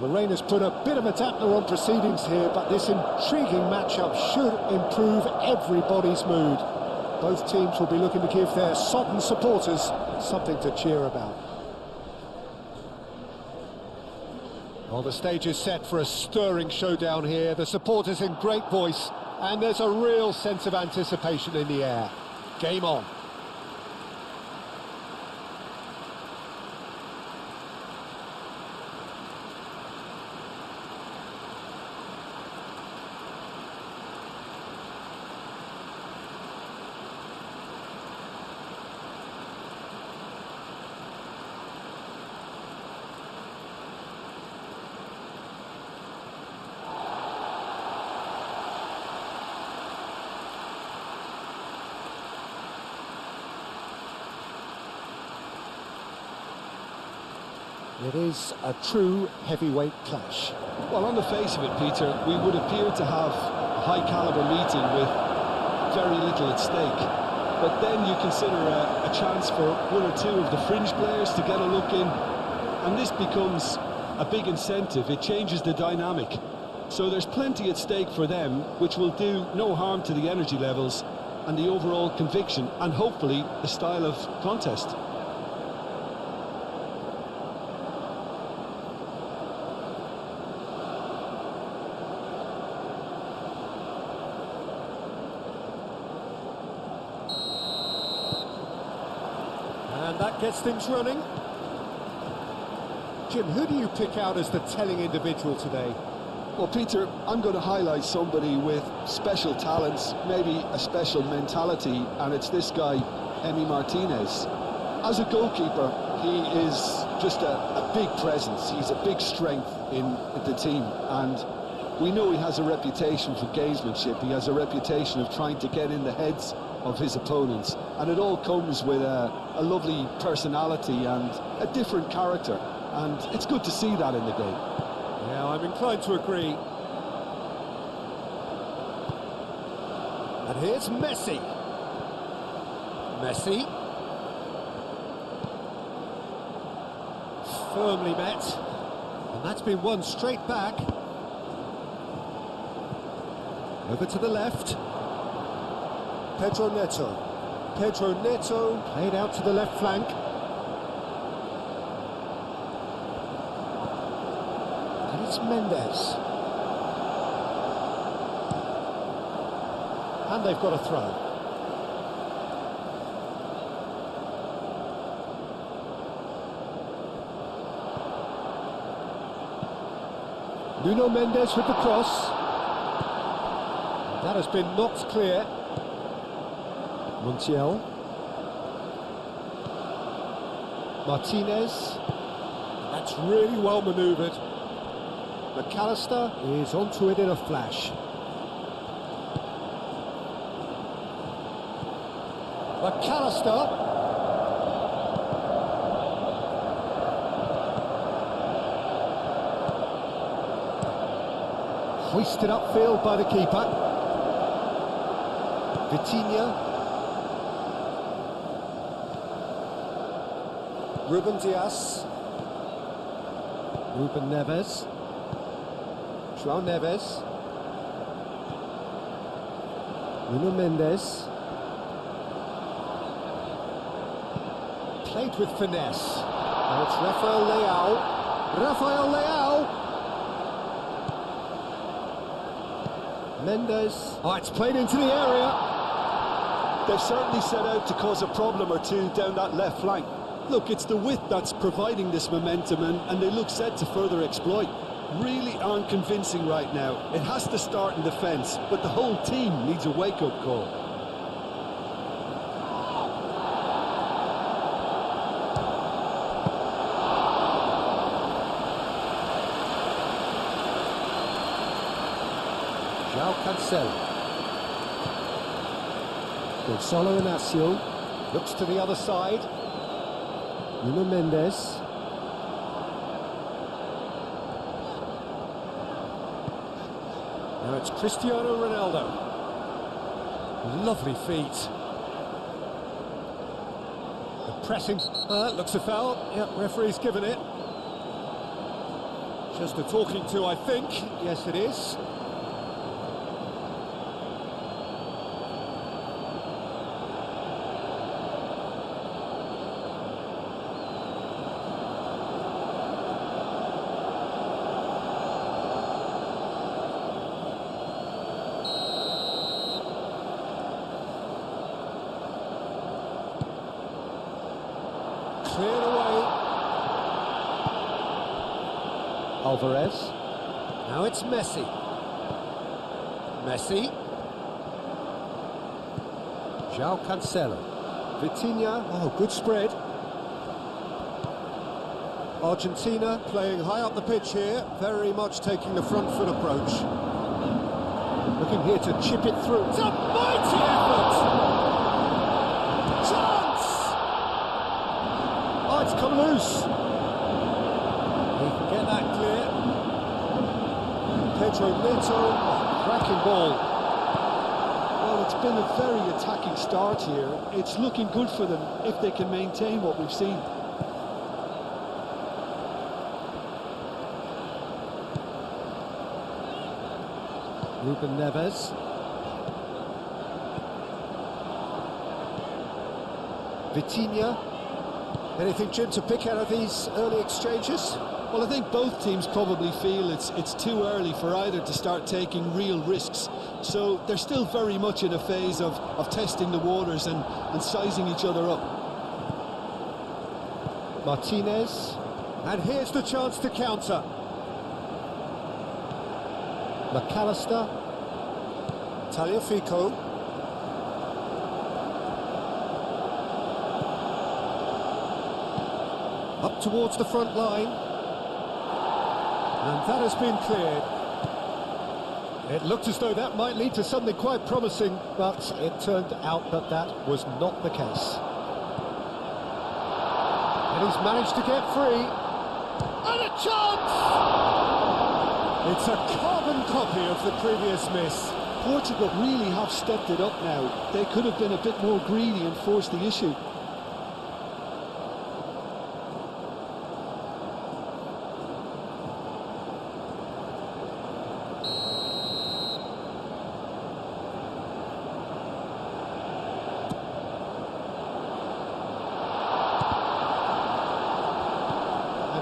The rain has put a bit of a dampener on proceedings here, but this intriguing matchup should improve everybody's mood. Both teams will be looking to give their sodden supporters something to cheer about. Well, the stage is set for a stirring showdown here. The supporters in great voice, and there's a real sense of anticipation in the air. Game on. It is a true heavyweight clash. Well, on the face of it, Peter, we would appear to have a high-caliber meeting with very little at stake. But then you consider a chance for one or two of the fringe players to get a look in, and this becomes a big incentive. It changes the dynamic. So there's plenty at stake for them, which will do no harm to the energy levels and the overall conviction, and hopefully the style of contest. And that gets things running. Jim, who do you pick out as the telling individual today? Well, Peter, I'm going to highlight somebody with special talents, maybe a special mentality, and it's this guy, Emi Martinez. As a goalkeeper, he is just a big presence. He's a big strength in the team, and we know he has a reputation for gamesmanship. He has a reputation of trying to get in the heads of his opponents, and it all comes with a lovely personality and a different character, and it's good to see that in the game. Yeah, I'm inclined to agree. And here's Messi. Messi. Firmly met. And that's been won straight back. Over to the left. Pedro Neto. Pedro Neto played out to the left flank. And it's Mendes. And they've got a throw. Nuno Mendes with the cross. That has been knocked clear. Montiel. Martinez. That's really well manoeuvred. McAllister is onto it in a flash. McAllister. Hoisted upfield by the keeper. Vitinha. Ruben Dias. Ruben Neves. João Neves. Nuno Mendes. Played with finesse. Now it's Rafael Leao. Rafael Leao. Mendes. Oh, it's played into the area. They've certainly set out to cause a problem or two down that left flank. Look, it's the width that's providing this momentum, and they look set to further exploit. Really aren't convincing right now. It has to start in defence, but the whole team needs a wake-up call. João Cancelo. Gonçalo Inácio looks to the other side. Nuno Mendes. Now it's Cristiano Ronaldo. Lovely feet. The pressing. Looks a foul. Yep, referee's given it. Just a talking to, I think. Yes, it is. Cleared away. Alvarez. Now it's Messi. Messi. João Cancelo. Vitinha. Oh, good spread. Argentina playing high up the pitch here, very much taking the front foot approach. Looking here to chip it through. It's a mighty effort! Chance! Oh, it's come loose. He can get that clear. Pedro Neto, cracking ball. Well, it's been a very attacking start here. It's looking good for them if they can maintain what we've seen. Ruben Neves. Vitinha. Anything, Jim, to pick out of these early exchanges? Well, I think both teams probably feel it's too early for either to start taking real risks. So they're still very much in a phase of testing the waters and sizing each other up. Martinez. And here's the chance to counter. McAllister. Tagliafico. Up towards the front line. And that has been cleared. It looked as though that might lead to something quite promising, but it turned out that that was not the case. And he's managed to get free. And a chance! It's a carbon copy of the previous miss. Portugal really have stepped it up now. They could have been a bit more greedy and forced the issue.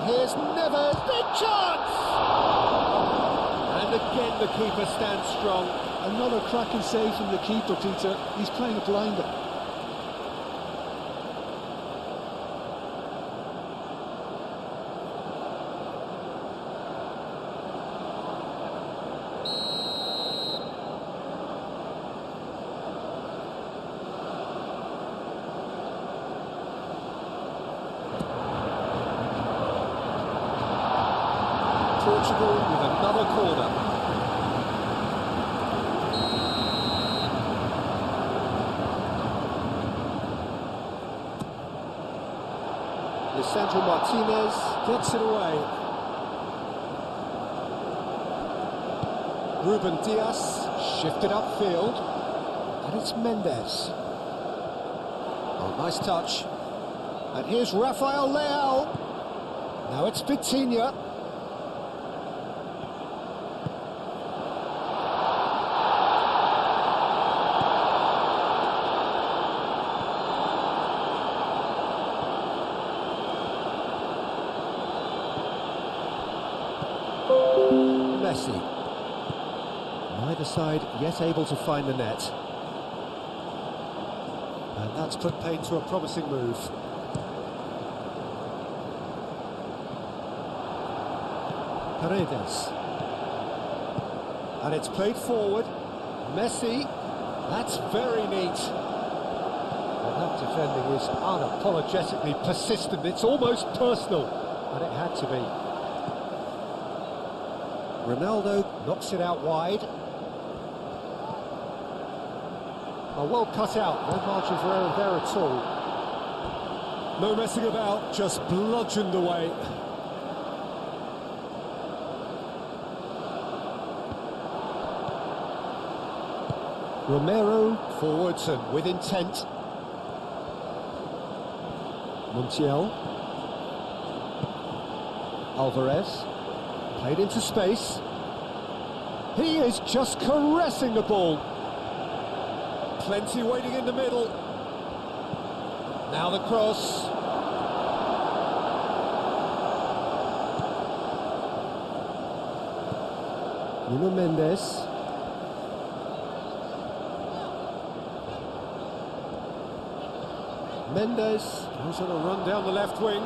Here's Neves, big chance! And again the keeper stands strong. Another cracking save from the keeper, Peter. He's playing a blinder. Portugal with another corner. Lisandro Martinez gets it away. Ruben Dias shifted upfield. And it's Mendes. Oh, nice touch. And here's Rafael Leao. Now it's Vitinha. Messi. Neither side yet able to find the net. And that's put paid to a promising move. Paredes. And it's played forward. Messi. That's very neat. And that defending is unapologetically persistent. It's almost personal. And it had to be. Ronaldo knocks it out wide. Oh, well cut out, no margin for error there at all. No messing about, just bludgeoned away. Romero forwards and with intent. Montiel. Alvarez. Played into space. He is just caressing the ball. Plenty waiting in the middle. Now the cross. Nuno Mendes. Mendes goes on a run down the left wing.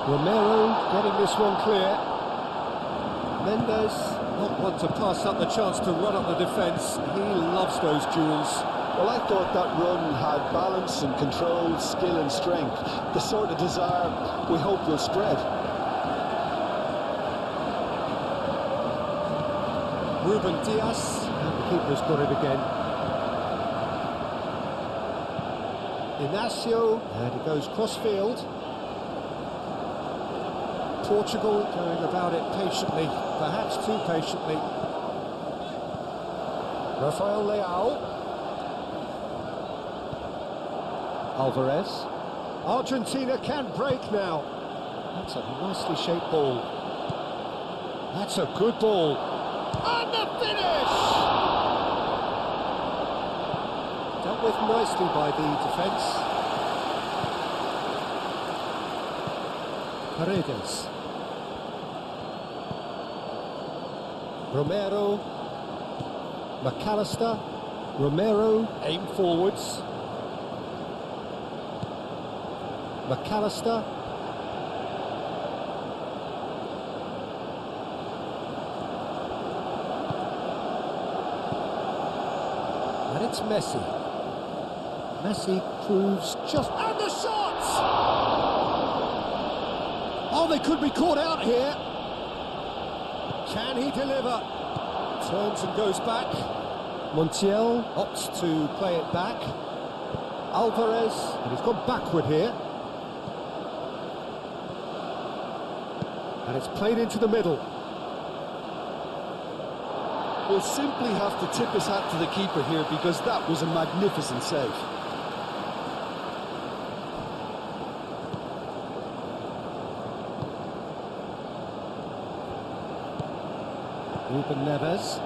Romero getting this one clear. Mendes, not one to pass up the chance to run up the defence. He loves those duels. Well, I thought that run had balance and control, skill and strength. The sort of desire we hope will spread. Ruben Diaz, and the keeper's got it again. Inacio, and it goes cross-field. Portugal going about it patiently, perhaps too patiently. Rafael Leao. Alvarez. Argentina can break now. That's a nicely shaped ball. That's a good ball. And the finish! Dealt with nicely by the defence. Paredes. Romero. McAllister. Romero, aim forwards. McAllister. And it's Messi. Messi proves just... And the shot! Oh, they could be caught out here. Can he deliver? Turns and goes back. Montiel opts to play it back. Alvarez, and he's gone backward here. And it's played into the middle. We'll simply have to tip his hat to the keeper here because that was a magnificent save. Ruben Neves.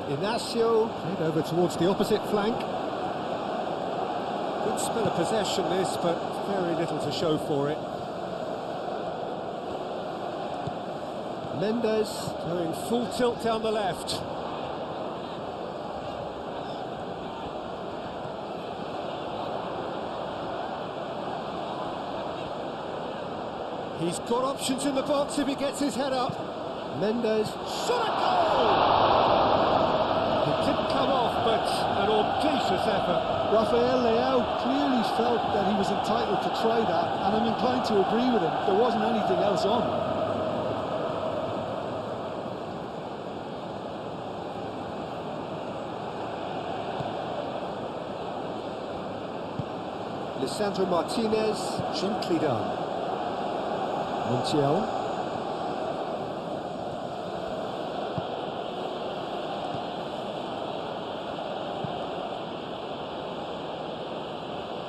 Inacio, played over towards the opposite flank. Good spell of possession this, but very little to show for it. Mendes going full tilt down the left. He's got options in the box if he gets his head up. Mendes, shot a goal! It didn't come off, but an audacious effort. Rafael Leao clearly felt that he was entitled to try that, and I'm inclined to agree with him. There wasn't anything else on. Lisandro Martinez, gently done. Montiel.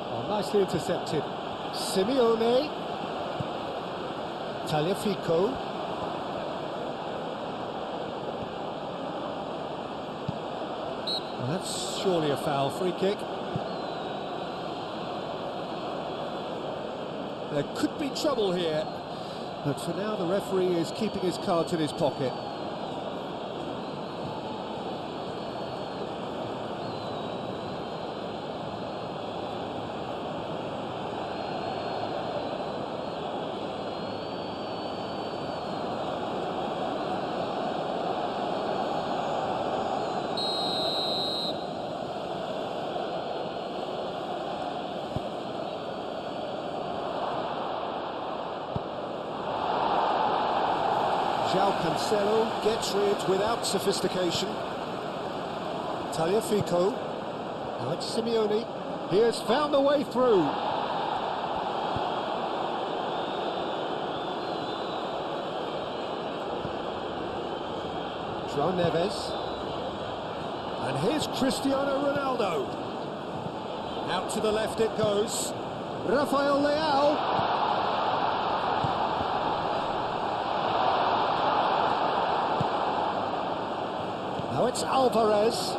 Oh, nicely intercepted. Simeone. Tagliafico. Well, that's surely a foul. Free kick. There could be trouble here, but for now the referee is keeping his cards in his pocket. João Cancelo gets rid without sophistication. Tagliafico. Now it's Simeone. He has found the way through. João Neves. And here's Cristiano Ronaldo. Out to the left it goes. Rafael Leao. Now it's Alvarez.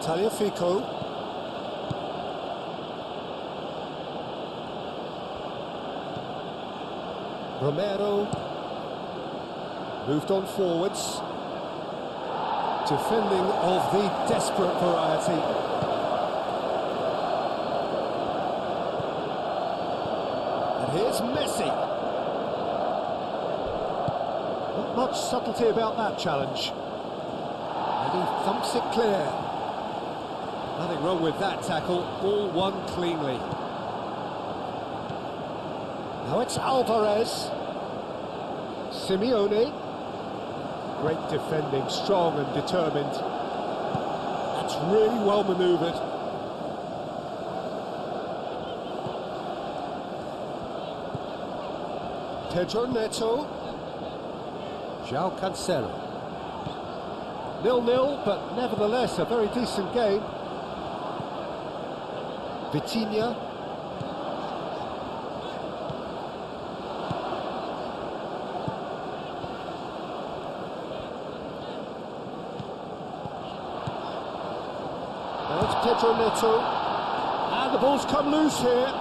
Tagliafico. Romero. Moved on forwards. Defending of the desperate variety. And here's Messi. Not much subtlety about that challenge. And he thumps it clear. Nothing wrong with that tackle, all won cleanly. Now it's Alvarez. Simeone. Great defending, strong and determined. That's really well manoeuvred. Pedro Neto. João Cancelo. 0-0, but nevertheless a very decent game. Vitinha. Now it's Pedro Neto. And the ball's come loose here.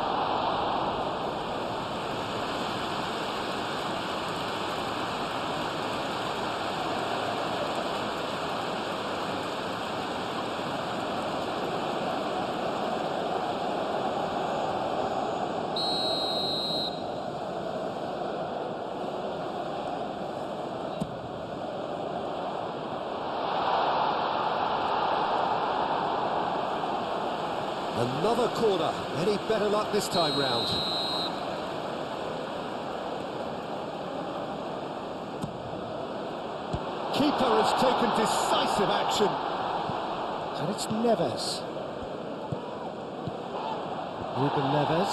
Another corner. Any better luck this time round? Keeper has taken decisive action. And it's Neves. Ruben Neves.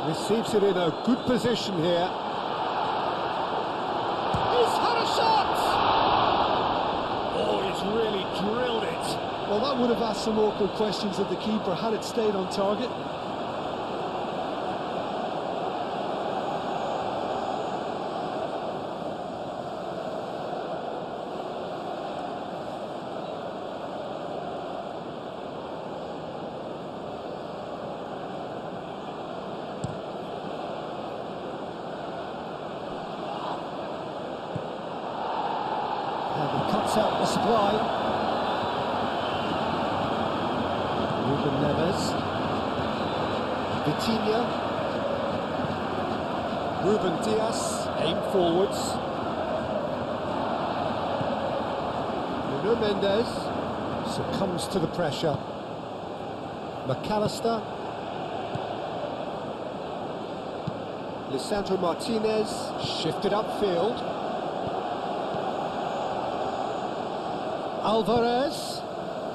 Receives it in a good position here. He's had a shot! Oh, he's really drilled it. Well, that would have asked some awkward questions of the keeper had it stayed on target. And he cuts out the supply. Ruben Neves. Vitinha. Ruben Dias, aim forwards. Nuno Mendes succumbs to the pressure. McAllister. Lisandro Martinez shifted upfield. Alvarez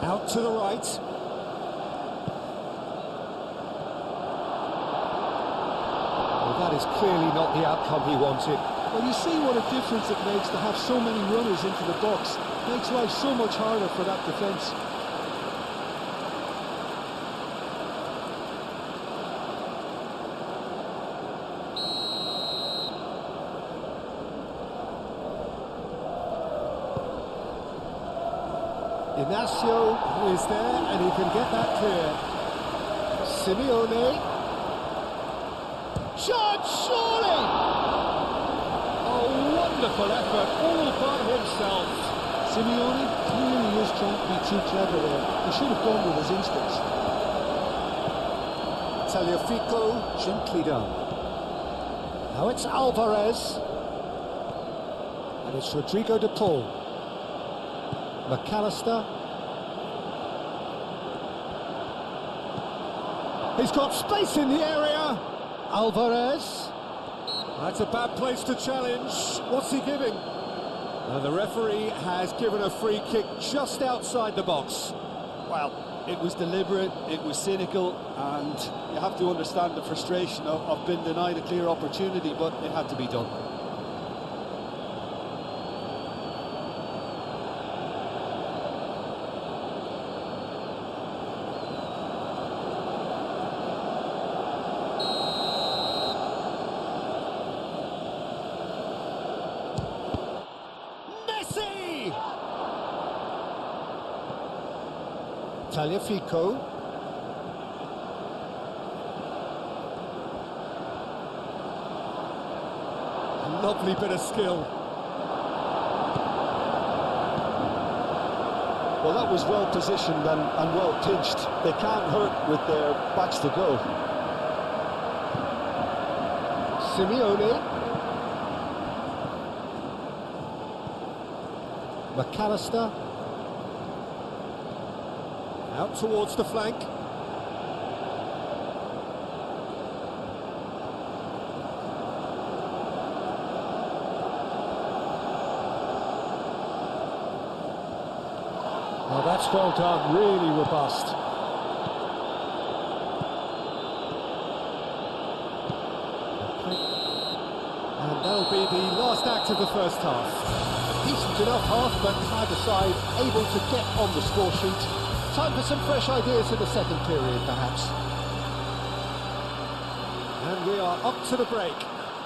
out to the right. That is clearly not the outcome he wanted. Well, you see what a difference it makes to have so many runners into the box. Makes life so much harder for that defence. Inacio is there and he can get that clear. Simeone. Shot, surely! Oh, wonderful effort, all by himself. Simeone clearly is trying to be too clever there. He should have gone with his instincts. Tagliafico, gently done. Now it's Alvarez. And it's Rodrigo de Paul. McAllister. He's got space in the area. Alvarez. That's a bad place to challenge. What's he giving? The referee has given a free kick just outside the box. Well, it was deliberate, it was cynical, and you have to understand the frustration of being denied a clear opportunity, but it had to be done. Tagliafico. Lovely bit of skill. Well, that was well positioned and well pitched. They can't hurt with their backs to goal. Simeone. McAllister. Out towards the flank. Oh, that's well done, really robust. And that'll be the last act of the first half. Decent enough half, but either side able to get on the score sheet. Time for some fresh ideas in the second period, perhaps. And we are up to the break.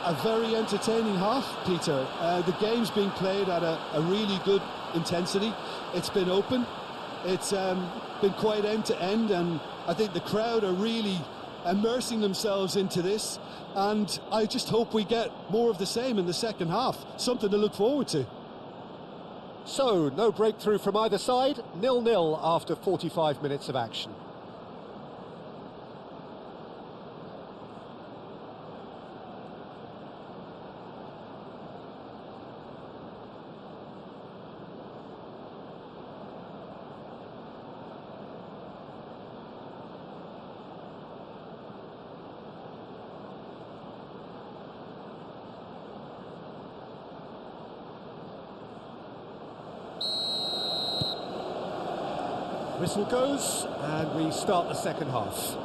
A very entertaining half, Peter. The game's being played at a really good intensity. It's been open. It's been quite end to end, and I think the crowd are really immersing themselves into this, and I just hope we get more of the same in the second half. Something to look forward to. So, no breakthrough from either side, 0-0 after 45 minutes of action. Whistle goes, and we start the second half.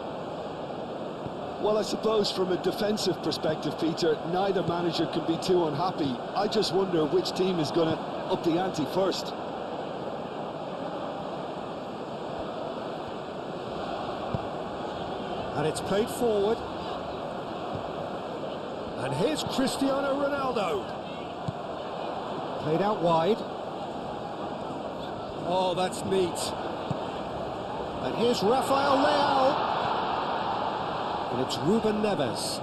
Well, I suppose from a defensive perspective, Peter, neither manager can be too unhappy. I just wonder which team is going to up the ante first. And it's played forward. And here's Cristiano Ronaldo. Played out wide. Oh, that's neat. And here's Rafael Leao. And it's Ruben Neves.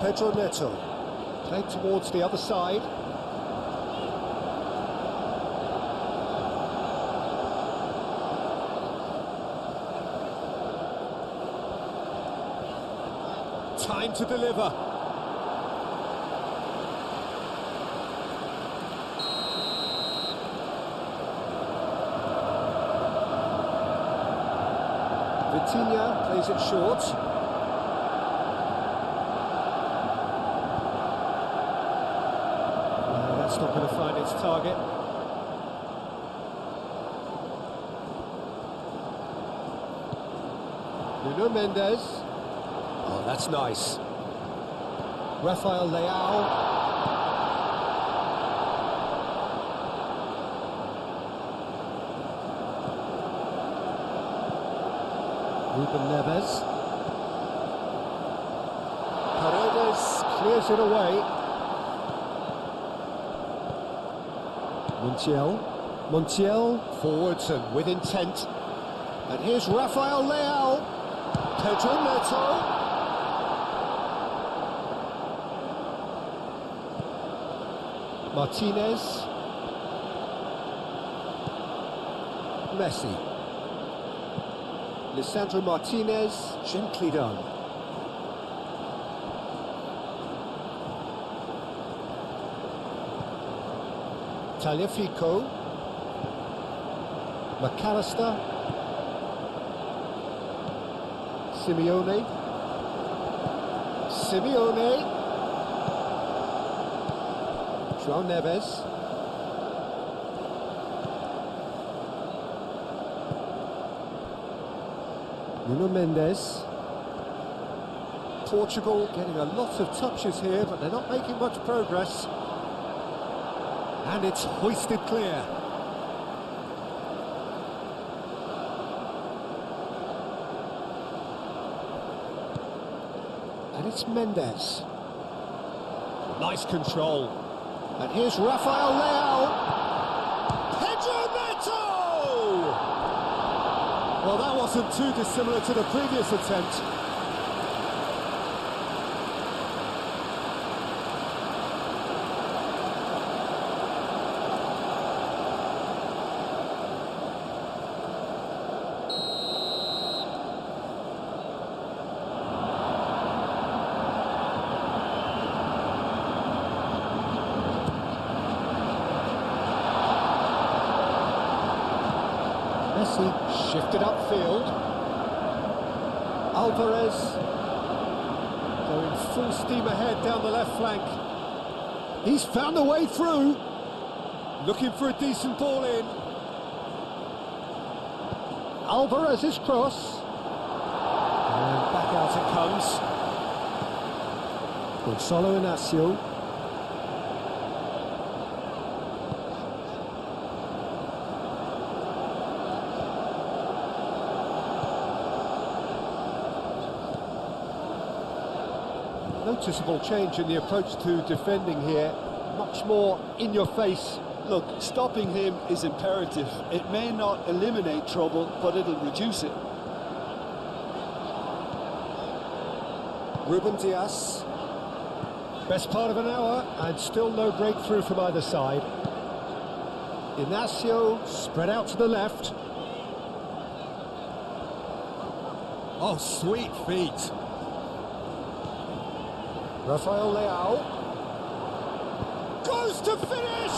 Pedro Neto. Played towards the other side. Time to deliver. Vitinha plays it short. That's not going to find its target. Nuno Mendes. Oh, that's nice. Rafael Leao. Ruben Neves. Paredes clears it away. Montiel forwards and with intent. And here's Rafael Leao. Pedro Neto. Martinez. Messi. Lisandro Martinez, gently done. Tagliafico. McAllister. Simeone. João Neves. Nuno Mendes. Portugal getting a lot of touches here, but they're not making much progress. And it's hoisted clear. And it's Mendes. Nice control. And here's Rafael Leao. Pedro Neto! wasn't too dissimilar to the previous attempt. Messi shifted upfield. Alvarez going full steam ahead down the left flank. He's found a way through. Looking for a decent ball in. Alvarez's cross. And back out it comes. Gonzalo Inacio. Noticeable change in the approach to defending here. Much more in your face. Look, stopping him is imperative. It may not eliminate trouble, but it'll reduce it. Ruben Dias. Best part of an hour, and still no breakthrough from either side. Inacio spread out to the left. Oh, sweet feet. Rafael Leao goes to finish!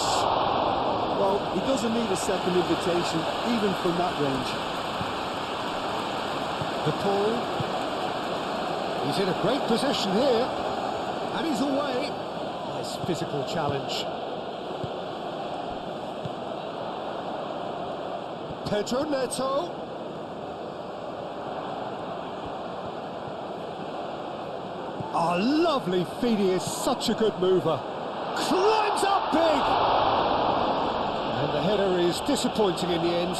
Well, he doesn't need a second invitation, even from that range. The pull. He's in a great position here. And he's away. Nice physical challenge. Pedro Neto. Oh, lovely feet. He is such a good mover. Climbs up big! And the header is disappointing in the end.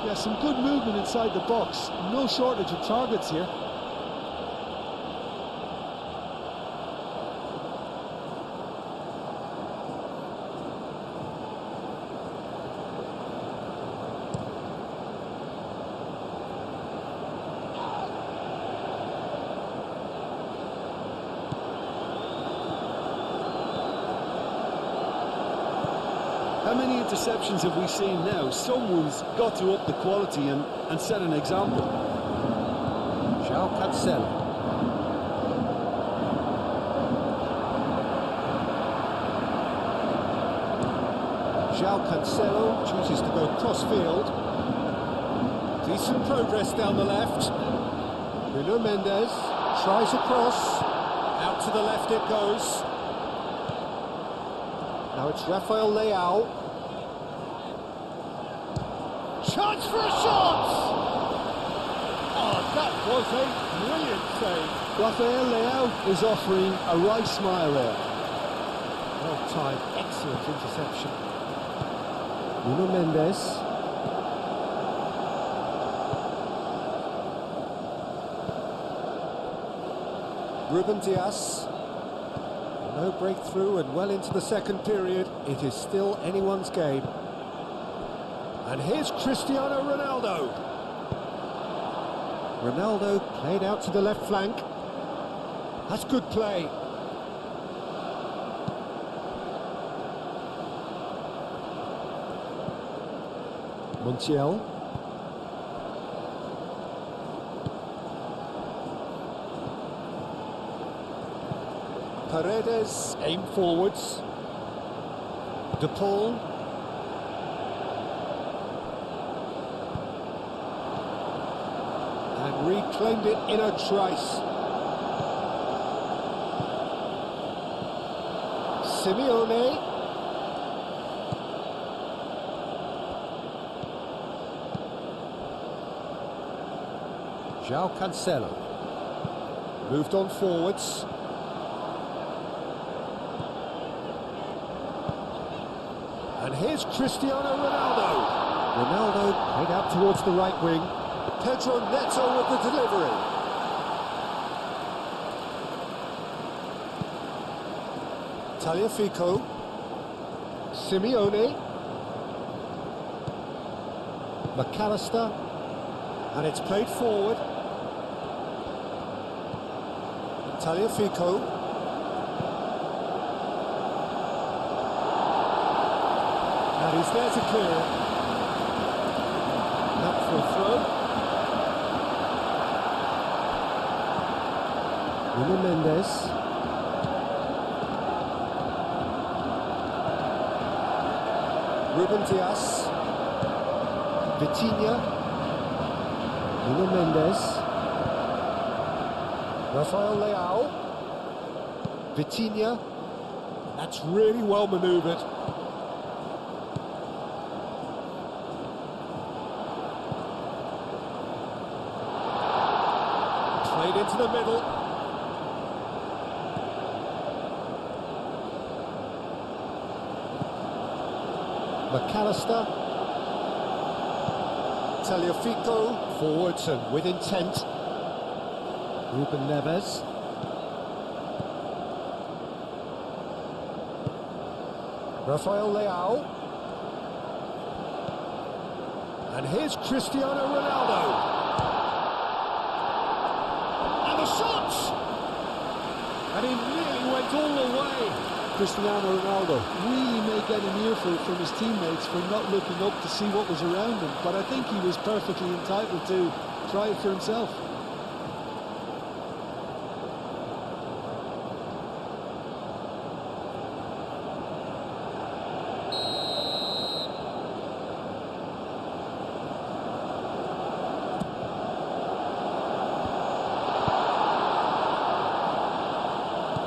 Yeah, some good movement inside the box. No shortage of targets here. How many interceptions have we seen now? Someone's got to up the quality and set an example. João Cancelo. João Cancelo chooses to go cross-field. Decent progress down the left. Nuno Mendes tries a cross. Out to the left it goes. Now it's Rafael Leao. Chance for a shot! Oh, that was a brilliant save. Rafael Leao is offering a right smile there. Well timed, excellent interception. Nuno Mendes. Ruben Dias. No breakthrough and well into the second period. It is still anyone's game. And here's Cristiano Ronaldo. Ronaldo played out to the left flank. That's good play. Montiel. Paredes aim forwards. De Paul. And reclaimed it in a trice. Simeone. João Cancelo. Moved on forwards. And here's Cristiano Ronaldo. Ronaldo played out towards the right wing. Pedro Neto with the delivery. Tagliafico. Simeone. McAllister. And it's played forward. Tagliafico. And he's there to clear it. Up for a throw. Nuno Mendes. Ruben Dias. Vitinha. Nuno Mendes. Rafael Leao. Vitinha. That's really well manoeuvred. Played into the middle. McAllister. Tagliafico. Forwards and with intent. Ruben Neves. Rafael Leao. And here's Cristiano Ronaldo. And the shot! And he nearly went all the way. Cristiano Ronaldo really may get an earful from his teammates for not looking up to see what was around him, but I think he was perfectly entitled to try it for himself.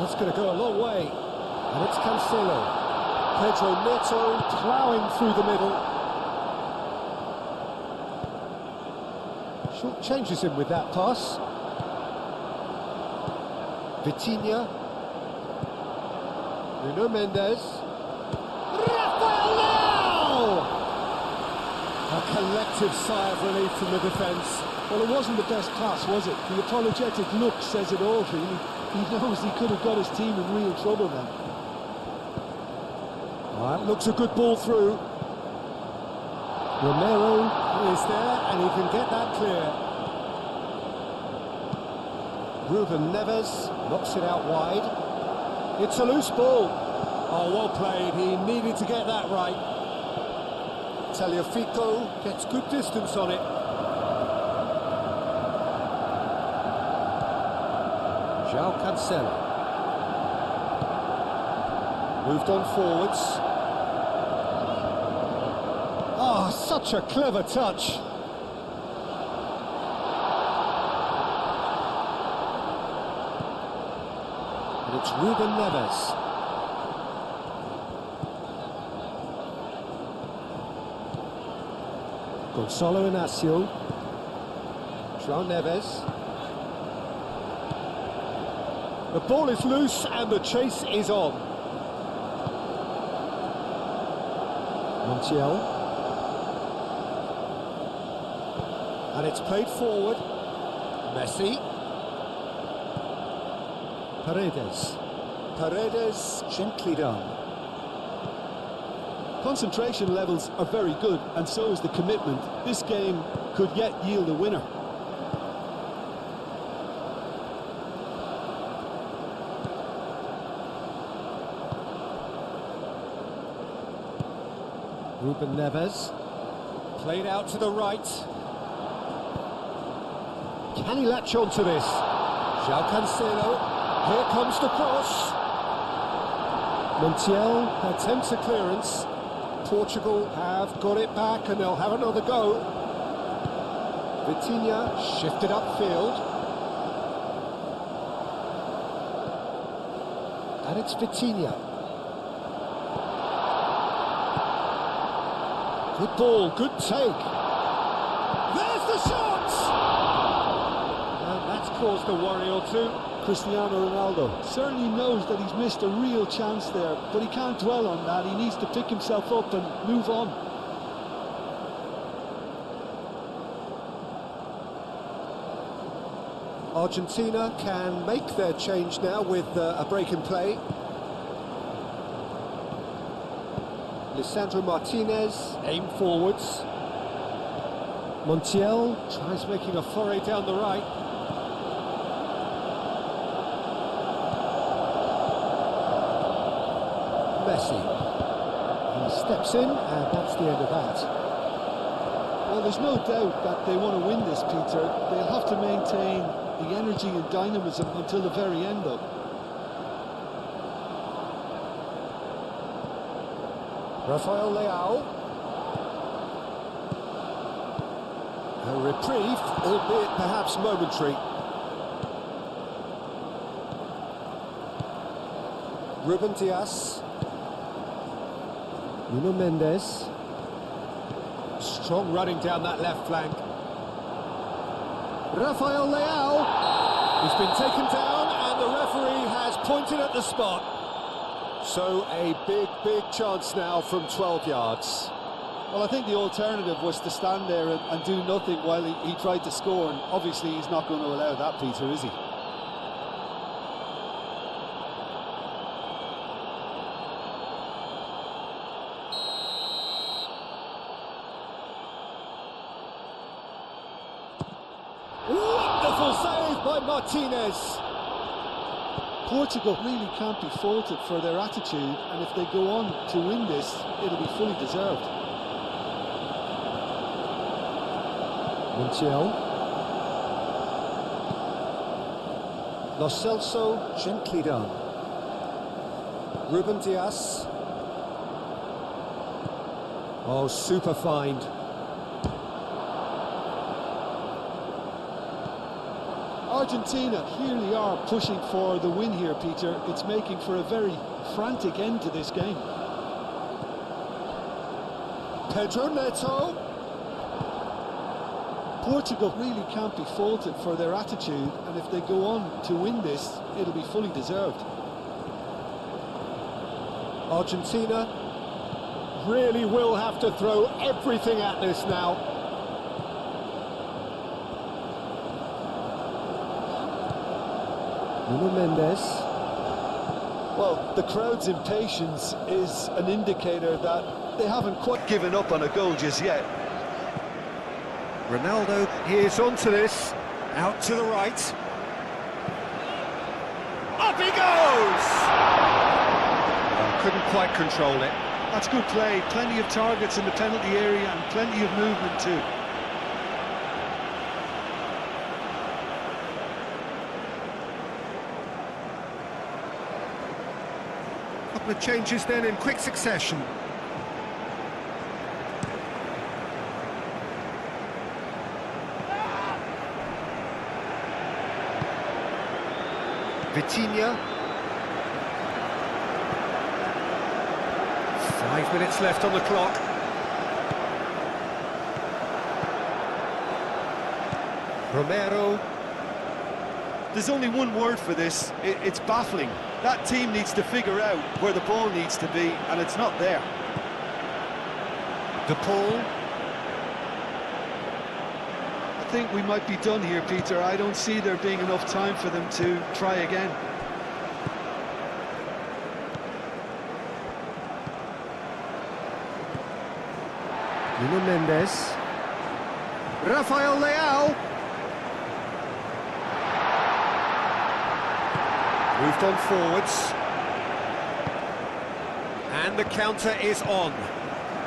That's going to go a long way. And it's Cancelo. Pedro Neto ploughing through the middle. Short changes him with that pass. Vitinha. Nuno Mendes. Rafael Leao! A collective sigh of relief from the defence. Well, it wasn't the best pass, was it? The apologetic look says it all, really. He knows he could have got his team in real trouble then. That looks a good ball through. Romero is there and he can get that clear. Ruben Neves knocks it out wide. It's a loose ball. Oh, well played. He needed to get that right. Tagliafico gets good distance on it. João Cancelo. Moved on forwards. Oh, such a clever touch. And it's Ruben Neves. Gonzalo Inacio. João Neves. The ball is loose and the chase is on. Montiel. And it's played forward. Messi. Paredes. Paredes, gently done. Concentration levels are very good, and so is the commitment. This game could yet yield a winner. Ruben Neves. Played out to the right. Can he latch on to this? João Cancelo. Here comes the cross. Montiel attempts a clearance. Portugal have got it back and they'll have another go. Vitinha shifted upfield. And it's Vitinha. Good ball, good take. There's the shot! And that's caused a worry or two. Cristiano Ronaldo certainly knows that he's missed a real chance there, but he can't dwell on that. He needs to pick himself up and move on. Argentina can make their change now with a break in play. Lisandro Martinez, aim forwards. Montiel tries making a foray down the right. Messi. He steps in, and that's the end of that. Well, there's no doubt that they want to win this, Peter. They'll have to maintain the energy and dynamism until the very end, though. Rafael Leao. A reprieve, albeit perhaps momentary. Ruben Dias. Nuno Mendes. Strong running down that left flank. Rafael Leao. He's been taken down and the referee has pointed at the spot. So a big chance now from 12 yards. Well, I think the alternative was to stand there and do nothing while he tried to score, and obviously he's not going to allow that, Peter, is he? Wonderful save by Martinez. Portugal really can't be faulted for their attitude, and if they go on to win this, it'll be fully deserved. Montiel. Lo Celso, gently done. Ruben Dias. Oh, super find. Argentina clearly are pushing for the win here, Peter. It's making for a very frantic end to this game. Pedro Neto. Portugal really can't be faulted for their attitude, and if they go on to win this, it'll be fully deserved. Argentina really will have to throw everything at this now. Nuno Mendes. Well, the crowd's impatience is an indicator that they haven't quite given up on a goal just yet. Ronaldo, he is onto this, out to the right. Up he goes! Oh, couldn't quite control it. That's good play, plenty of targets in the penalty area and plenty of movement too. Couple of changes then in quick succession. Vitinha. 5 minutes left on the clock. Romero. There's only one word for this, it's baffling. That team needs to figure out where the ball needs to be, and it's not there. De Paul. I think we might be done here, Peter. I don't see there being enough time for them to try again. Nuno Mendes. Rafael Leao. Moved on forwards. And the counter is on.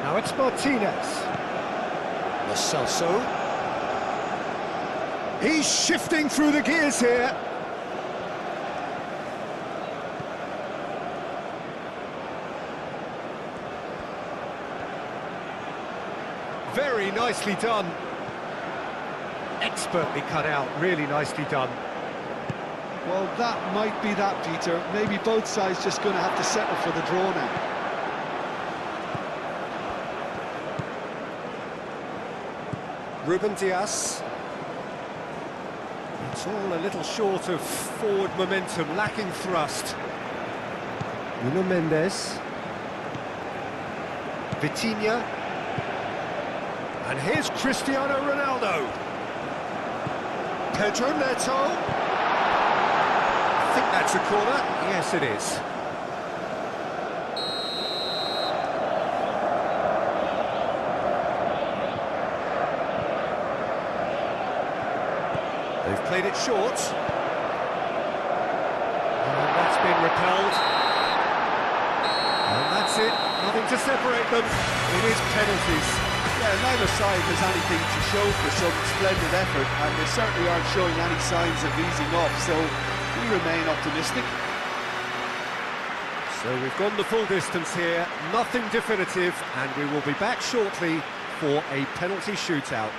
Now it's Martinez. Lo Celso. He's shifting through the gears here. Very nicely done. Expertly cut out, really nicely done. Well, that might be that, Peter. Maybe both sides just going to have to settle for the draw now. Ruben Dias. It's all a little short of forward momentum, lacking thrust. Nuno Mendes. Vitinha. And here's Cristiano Ronaldo. Pedro Neto. I think that's a corner. Yes, it is. Played it short. And that's been repelled. And that's it. Nothing to separate them. It is penalties. Yeah, neither side has anything to show for some splendid effort, and they certainly aren't showing any signs of easing off, so we remain optimistic. So we've gone the full distance here, nothing definitive, and we will be back shortly for a penalty shootout.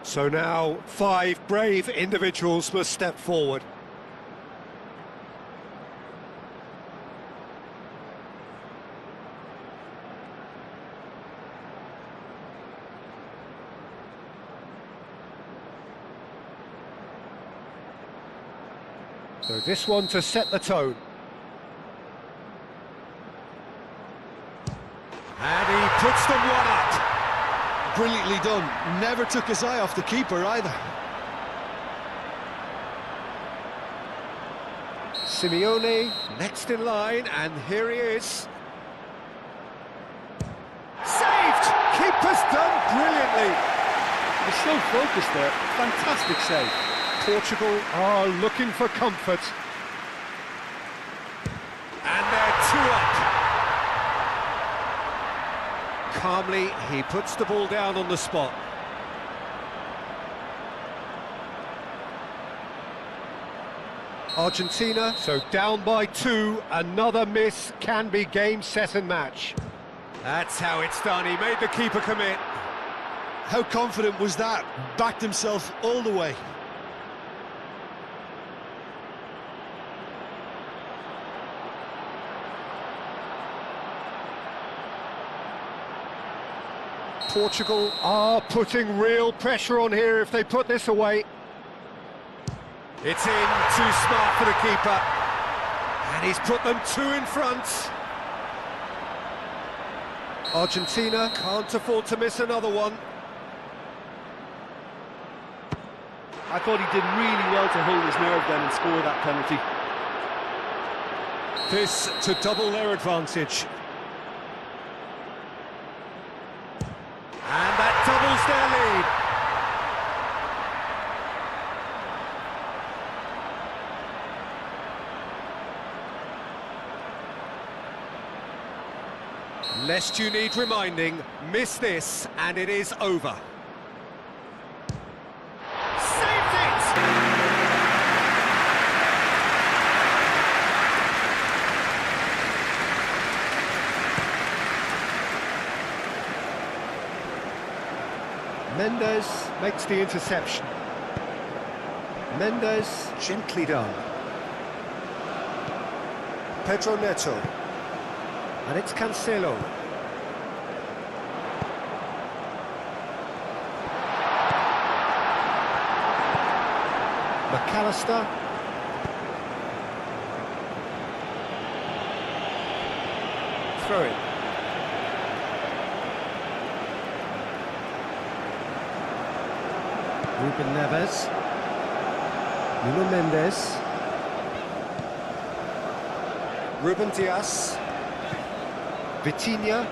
So now 5 brave individuals must step forward. So this one to set the tone. And he puts them one up. Brilliantly done. Never took his eye off the keeper either. Simeone next in line, and here he is. Saved! Keeper's done brilliantly. He's so focused there. Fantastic save. Portugal are looking for comfort. Calmly, he puts the ball down on the spot. Argentina, so down by 2, another miss can be game, set and match. That's how it's done, he made the keeper commit. How confident was that? Backed himself all the way. Portugal are putting real pressure on here if they put this away. It's in, too smart for the keeper. And he's put them 2 in front. Argentina can't afford to miss another one. I thought he did really well to hold his nerve then and score that penalty. This to double their advantage. And that doubles their lead. Lest you need reminding, miss this and it is over. Saved it! Mendes makes the interception. Mendes, gently done. Pedro Neto. And it's Cancelo. McAllister. Throw it. Ruben Neves. Nuno Mendes. Ruben Dias. Vitinha.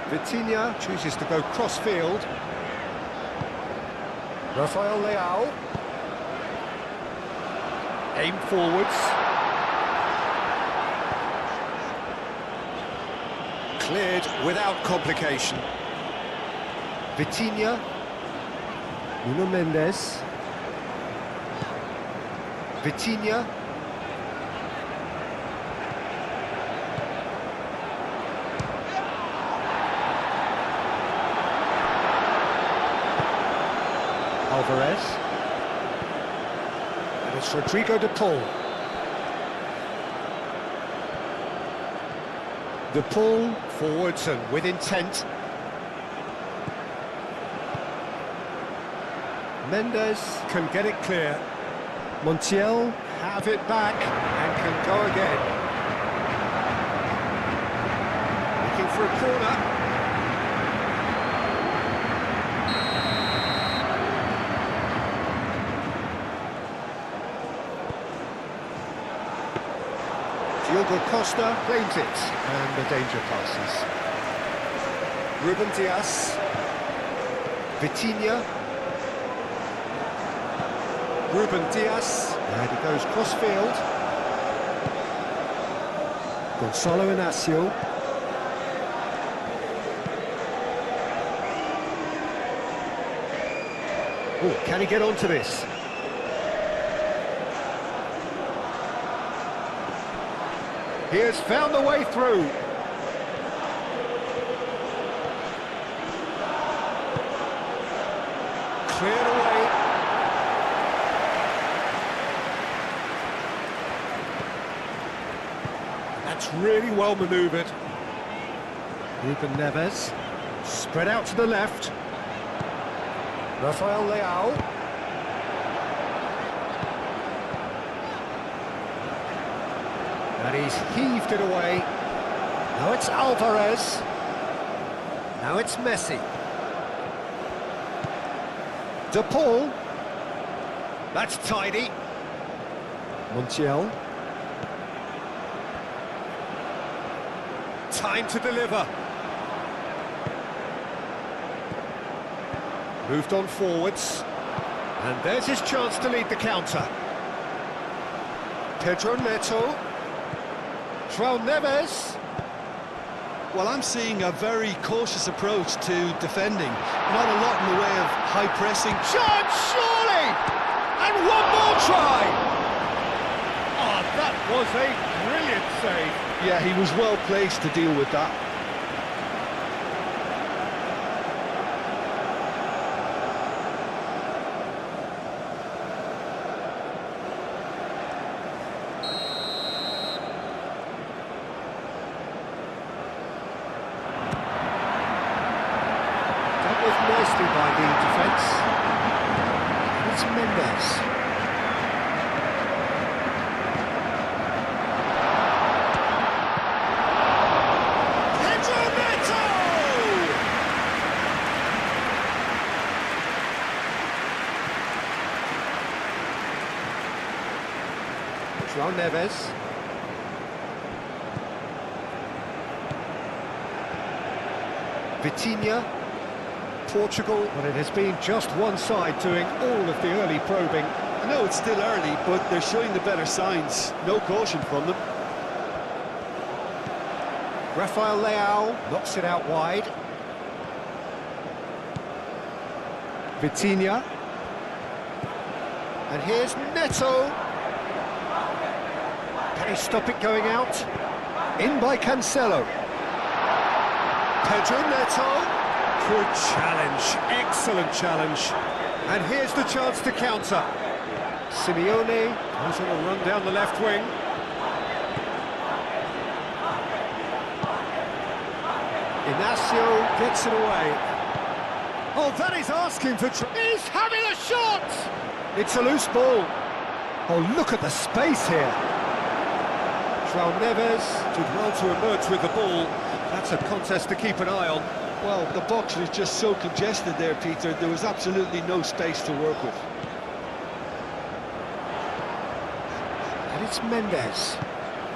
Vitinha chooses to go cross-field. Rafael Leao. Aim forwards. Cleared without complication. Vitinha. Nuno Mendes. Vitinha. Alvarez. And it's Rodrigo de Paul. De Paul forwards and with intent. Mendes can get it clear. Montiel have it back and can go again. Looking for a corner. Diogo Costa claims it, and the danger passes. Ruben Dias. Vitinha. Ruben Dias, and he goes cross-field. Gonzalo Inacio. Oh, can he get onto this? He has found the way through. Cleared away. That's really well manoeuvred. Ruben Neves, spread out to the left. Rafael Leao. And he's heaved it away. Now it's Alvarez. Now it's Messi. De Paul. That's tidy. Montiel. Time to deliver. Moved on forwards. And there's his chance to lead the counter. Pedro Neto. João Neves. Well, I'm seeing a very cautious approach to defending. Not a lot in the way of high pressing. Chance, surely! And one more try! Oh, that was a brilliant save. Yeah, he was well placed to deal with that. Nicely by the defence. It's Mendes. Pedro Neto! João Neves. Vitinha. Portugal, but it has been just one side doing all of the early probing. I know it's still early, but they're showing the better signs. No caution from them. Rafael Leao knocks it out wide. Vitinha. And here's Neto. Can he stop it going out? In by Cancelo. Pedro Neto. Good challenge, excellent challenge. And here's the chance to counter. Simeone goes on a run down the left wing. Inacio gets it away. Oh, that is asking for... He's having a shot! It's a loose ball. Oh, look at the space here. João Neves Did well to emerge with the ball. That's a contest to keep an eye on. Well, the box was just so congested there, Peter. There was absolutely no space to work with. And it's Mendes.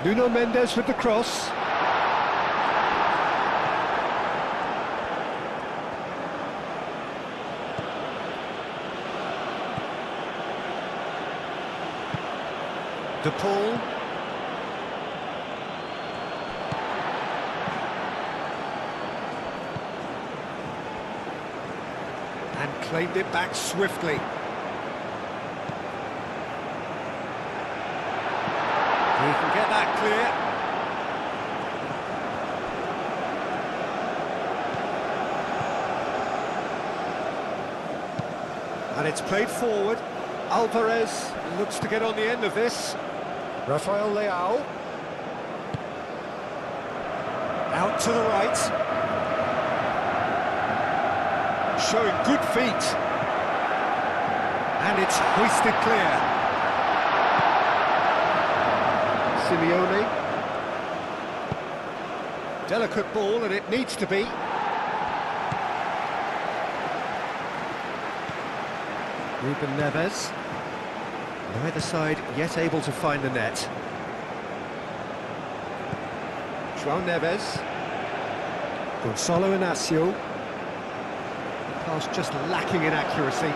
Nuno Mendes with the cross. De Paul. And claimed it back swiftly. He can get that clear. And it's played forward. Alvarez looks to get on the end of this. Rafael Leao. Out to the right. Showing good feet. And it's hoisted clear. Simeone. Delicate ball, and it needs to be. Ruben Neves. Neither side yet able to find the net. João Neves. Gonçalo Inacio. Pass just lacking in accuracy.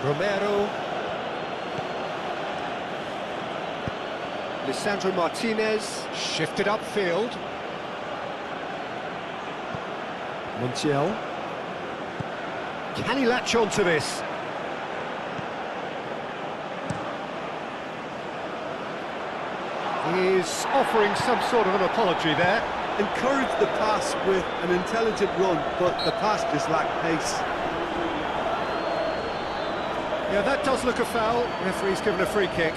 Romero. Lisandro Martinez. Shifted upfield. Montiel. Can he latch on to this? He's offering some sort of an apology there. Encouraged the pass with an intelligent run, but the pass just lacked pace. Yeah, that does look a foul. Referee's given a free kick.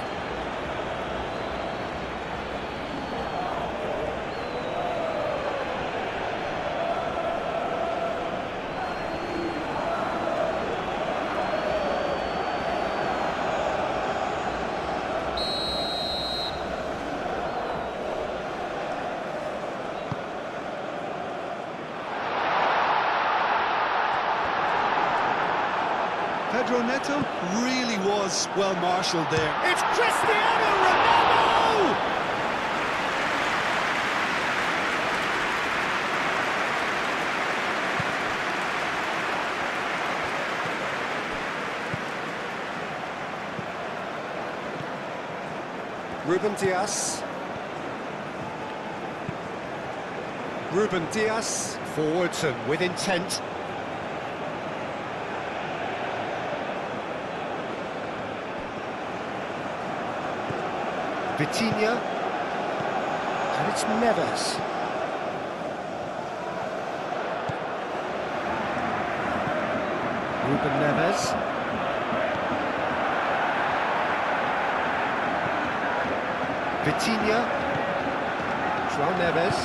Pedro Neto really was well marshalled there. It's Cristiano Ronaldo! Ruben Dias. Ruben Dias, forwards and with intent. Vitinha. And it's Neves. Ruben Neves. Vitinha. João Neves.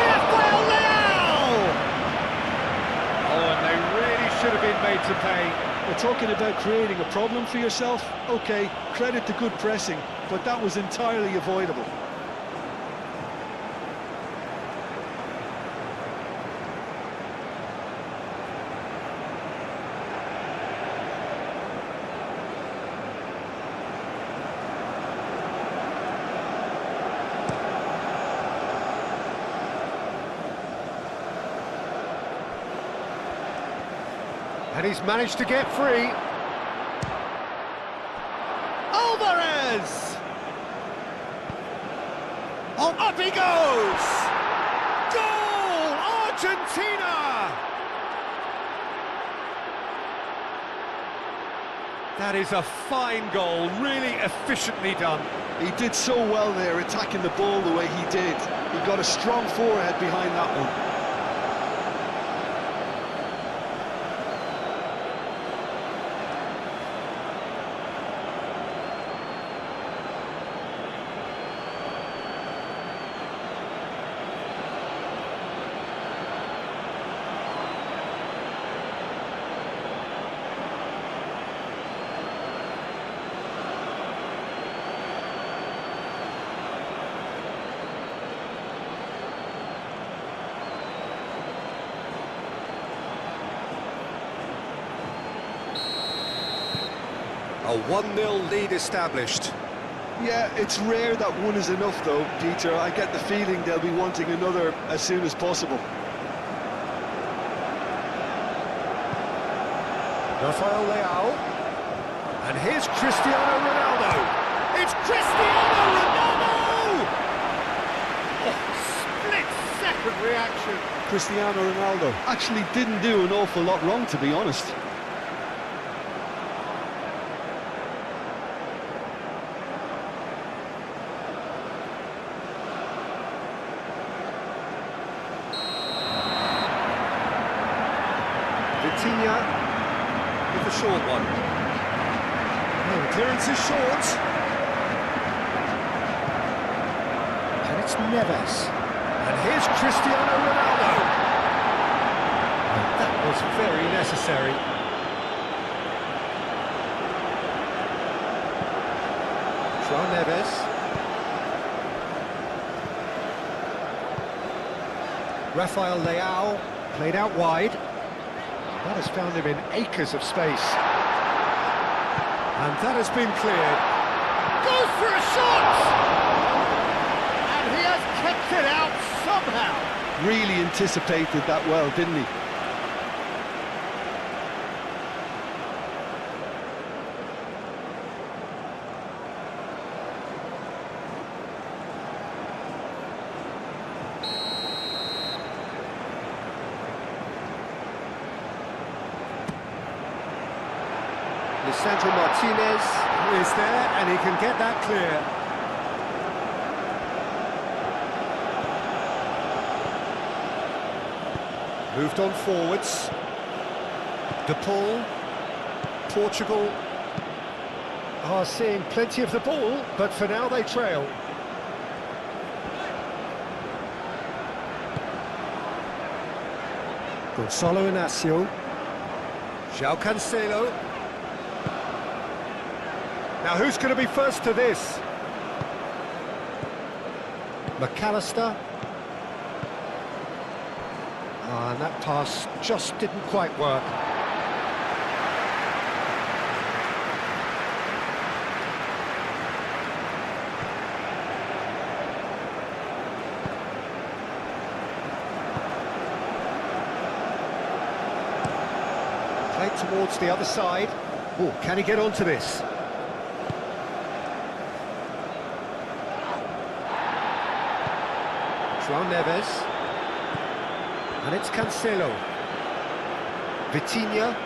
Rafael Leão! Oh, and they really should have been made to pay. We're talking about creating a problem for yourself. OK, credit to good pressing, but that was entirely avoidable. And he's managed to get free. Alvarez! Oh, up he goes! Goal! Argentina! That is a fine goal, really efficiently done. He did so well there, attacking the ball the way he did. He got a strong forehead behind that one. A 1-0 lead established. Yeah, it's rare that one is enough though, Peter. I get the feeling they'll be wanting another as soon as possible. Rafael Leão. And here's Cristiano Ronaldo. It's Cristiano Ronaldo! Oh, split-second reaction. Cristiano Ronaldo actually didn't do an awful lot wrong, to be honest. Vitinha with the short one. Oh, the clearance is short. And it's Neves. And here's Cristiano Ronaldo. And that was very necessary. João Neves. Rafael Leão played out wide. That has found him in acres of space. And that has been cleared. Goes for a shot! And he has kept it out somehow. Really anticipated that well, didn't he? Lisandro Martinez is there, and he can get that clear. Moved on forwards. De Paul. Portugal are seeing plenty of the ball, but for now they trail. Gonçalo Inácio. João Cancelo. Now who's going to be first to this? McAllister. And that pass just didn't quite work. Played towards the other side. Oh, can he get onto this? João Neves. And it's Cancelo. Vitinha.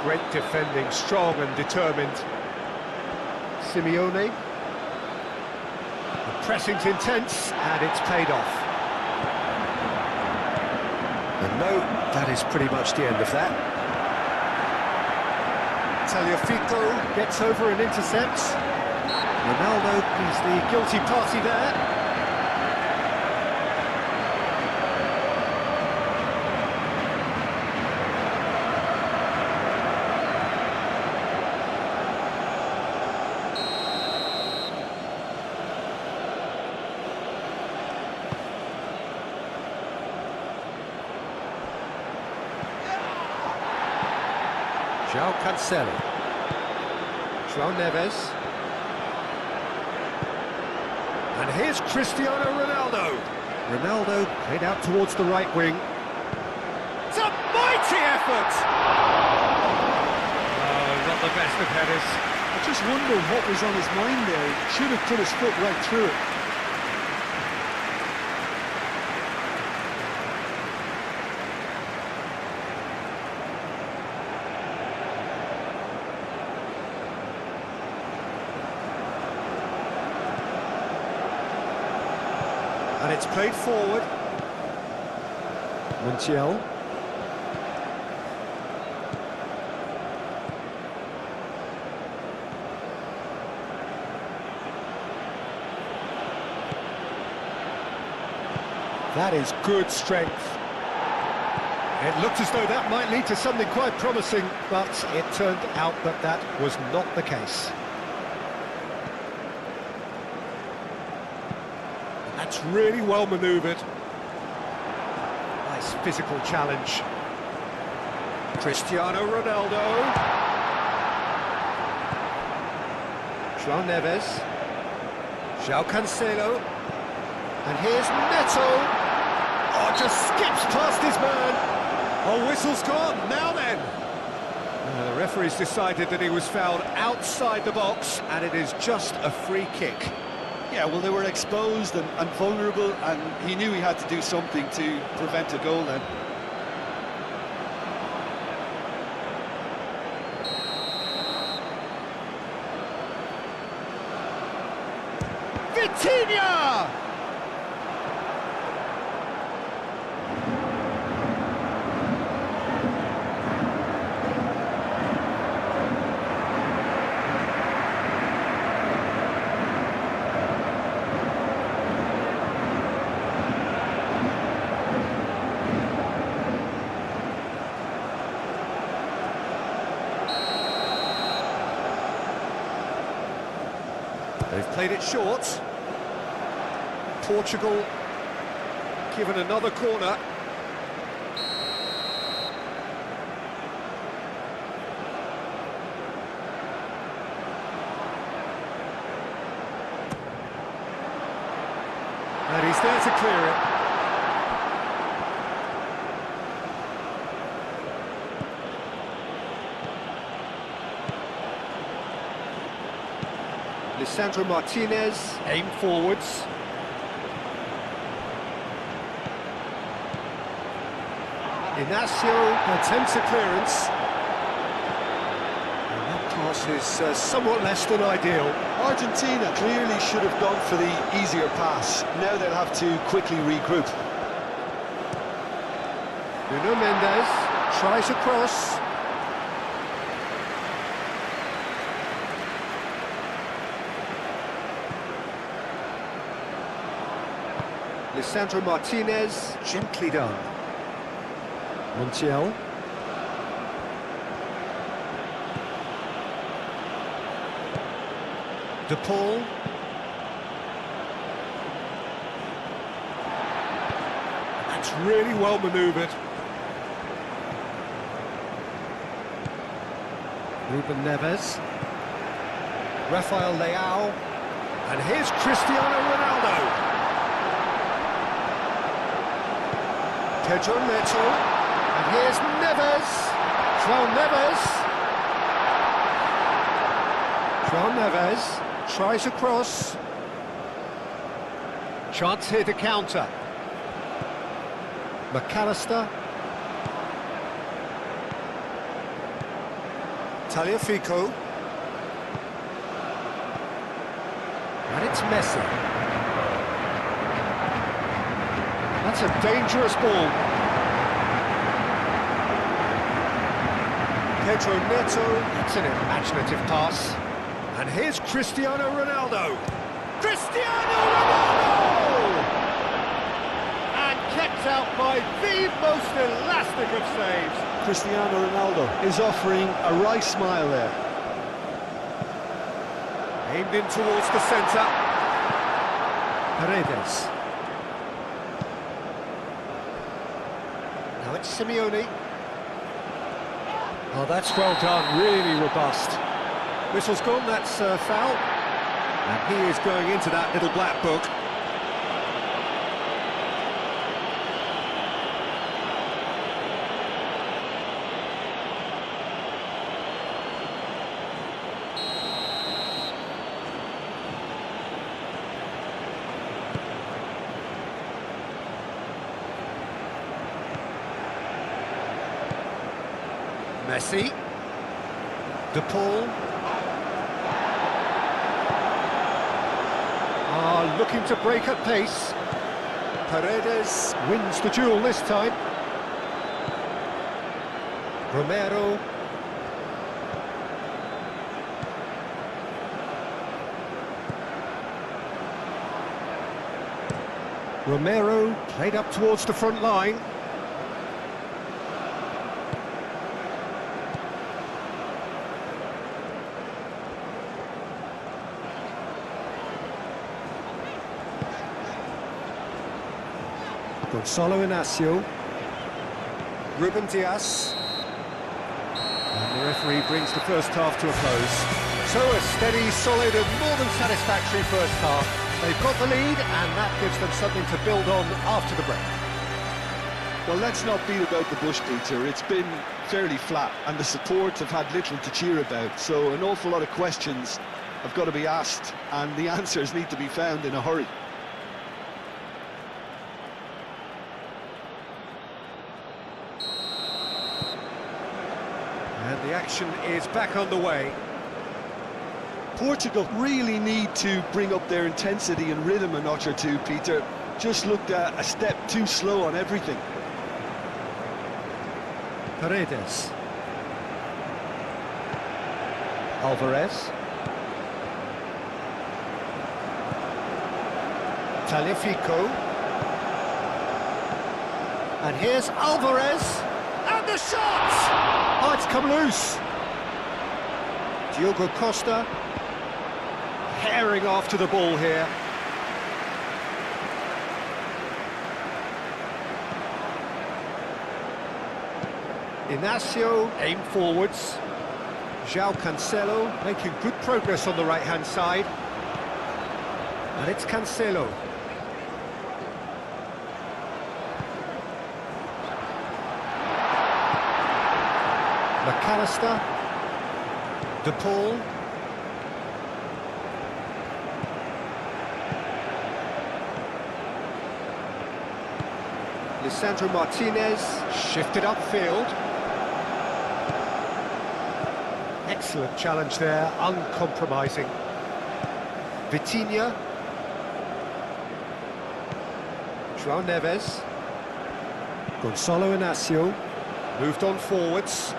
Great defending, strong and determined. Simeone. The pressing's intense, and it's paid off. And no, that is pretty much the end of that. Tagliafico gets over and intercepts. Ronaldo is the guilty party there. João Cancelo. João Neves. And here's Cristiano Ronaldo. Ronaldo played out towards the right wing. It's a mighty effort! Oh, not the best of headers. I just wonder what was on his mind there. He should have put his foot right through it. And it's played forward. Montiel. That is good strength. It looked as though that might lead to something quite promising, but it turned out that that was not the case. That's really well manoeuvred. Nice physical challenge. Cristiano Ronaldo. João Neves. João Cancelo. And here's Neto. Oh, just skips past his man. Oh, whistle's gone. Now then. The referee's decided that he was fouled outside the box, and it is just a free kick. Yeah, well, they were exposed and vulnerable, and he knew he had to do something to prevent a goal then. Vitinha! They've played it short. Portugal given another corner. And he's there to clear it. Lisandro Martinez, aim forwards. Inacio attempts a clearance. And that pass is somewhat less than ideal. Argentina clearly should have gone for the easier pass. Now they'll have to quickly regroup. Nuno Mendes tries a cross. Lisandro Martinez, gently done. Montiel. De Paul. That's really well manoeuvred. Ruben Neves. Rafael Leao. And here's Cristiano Ronaldo. Pedro Neto, and here's Neves, João Neves, João Neves tries a cross. Chance here to counter. McAllister. Tagliafico. And it's Messi. That's a dangerous ball. Pedro Neto, that's an imaginative pass. And here's Cristiano Ronaldo. Cristiano Ronaldo! And kept out by the most elastic of saves. Cristiano Ronaldo is offering a wry smile there. Aimed in towards the centre. Paredes. Now it's Simeone. Oh, that's well done, really robust. Whistle's gone, that's foul. And he is going into that little black book. Messi. De Paul. Looking to break at pace. Paredes wins the duel this time. Romero. Romero played up towards the front line. Gonzalo Inacio. Ruben Dias. And the referee brings the first half to a close. So a steady, solid and more than satisfactory first half. They've got the lead and that gives them something to build on after the break. Well, let's not beat about the bush, Peter. It's been fairly flat and the support have had little to cheer about. So an awful lot of questions have got to be asked and the answers need to be found in a hurry. And the action is back on the way. Portugal really need to bring up their intensity and rhythm a notch or two, Peter. Just looked a step too slow on everything. Paredes. Alvarez. Tagliafico. And here's Alvarez. And the shot! Oh, it's come loose. Diogo Costa. Herring after the ball here. Inacio aimed forwards. João Cancelo making good progress on the right-hand side. And it's Cancelo. McAllister. De Paul. Lisandro Martinez shifted upfield. Excellent challenge there, uncompromising. Vitinha. João Neves. Gonzalo Inacio. Moved on forwards.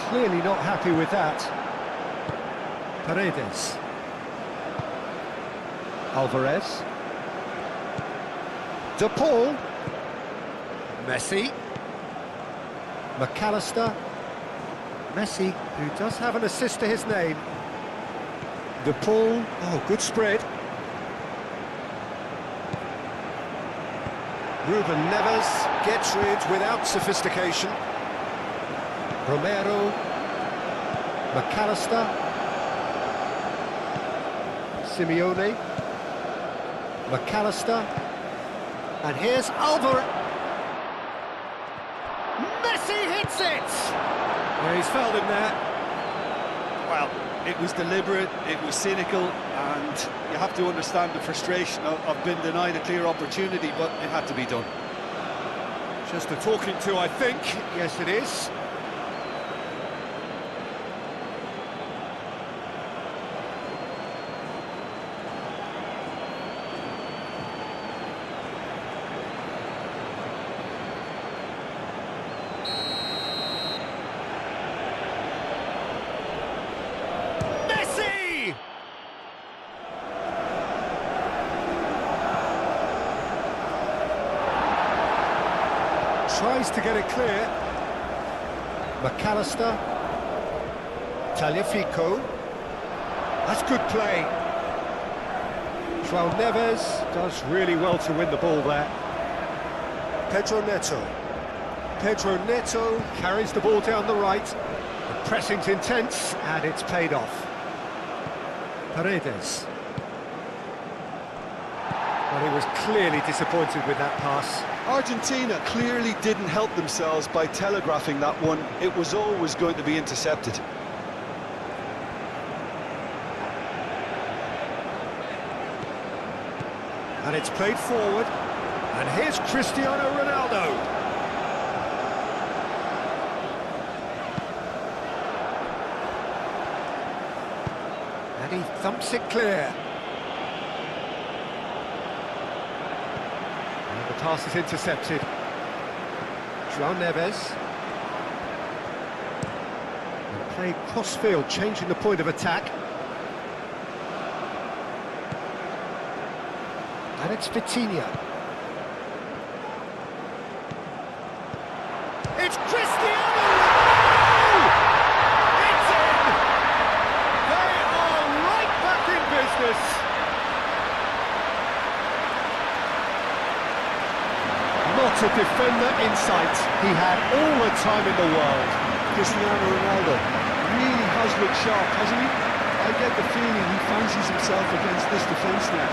Clearly not happy with that. Paredes. Alvarez. De Paul. Messi. McAllister. Messi, who does have an assist to his name. De Paul. Oh, good spread. Ruben Neves gets rid without sophistication. Romero. McAllister. Simeone. McAllister. And here's Alvarez. Messi hits it! Yeah, he's fouled him there. Well, it was deliberate, it was cynical, and you have to understand the frustration of being denied a clear opportunity, but it had to be done. Just a talking to, I think. Yes, it is. Tries to get it clear. McAllister. Tagliafico. That's good play. João Neves does really well to win the ball there. Pedro Neto. Pedro Neto carries the ball down the right. The pressing's intense and it's paid off. Paredes. Well, he was clearly disappointed with that pass. Argentina clearly didn't help themselves by telegraphing that one. It was always going to be intercepted. And it's played forward. And here's Cristiano Ronaldo. And he thumps it clear. The pass is intercepted. João Neves. And played cross-field, changing the point of attack. And it's Vitinha. It's Cristiano Ronaldo! It's in! They are right back in business. Not a defender in sight. He had all the time in the world. Cristiano Ronaldo really has looked sharp, hasn't he? I get the feeling he fancies himself against this defence now.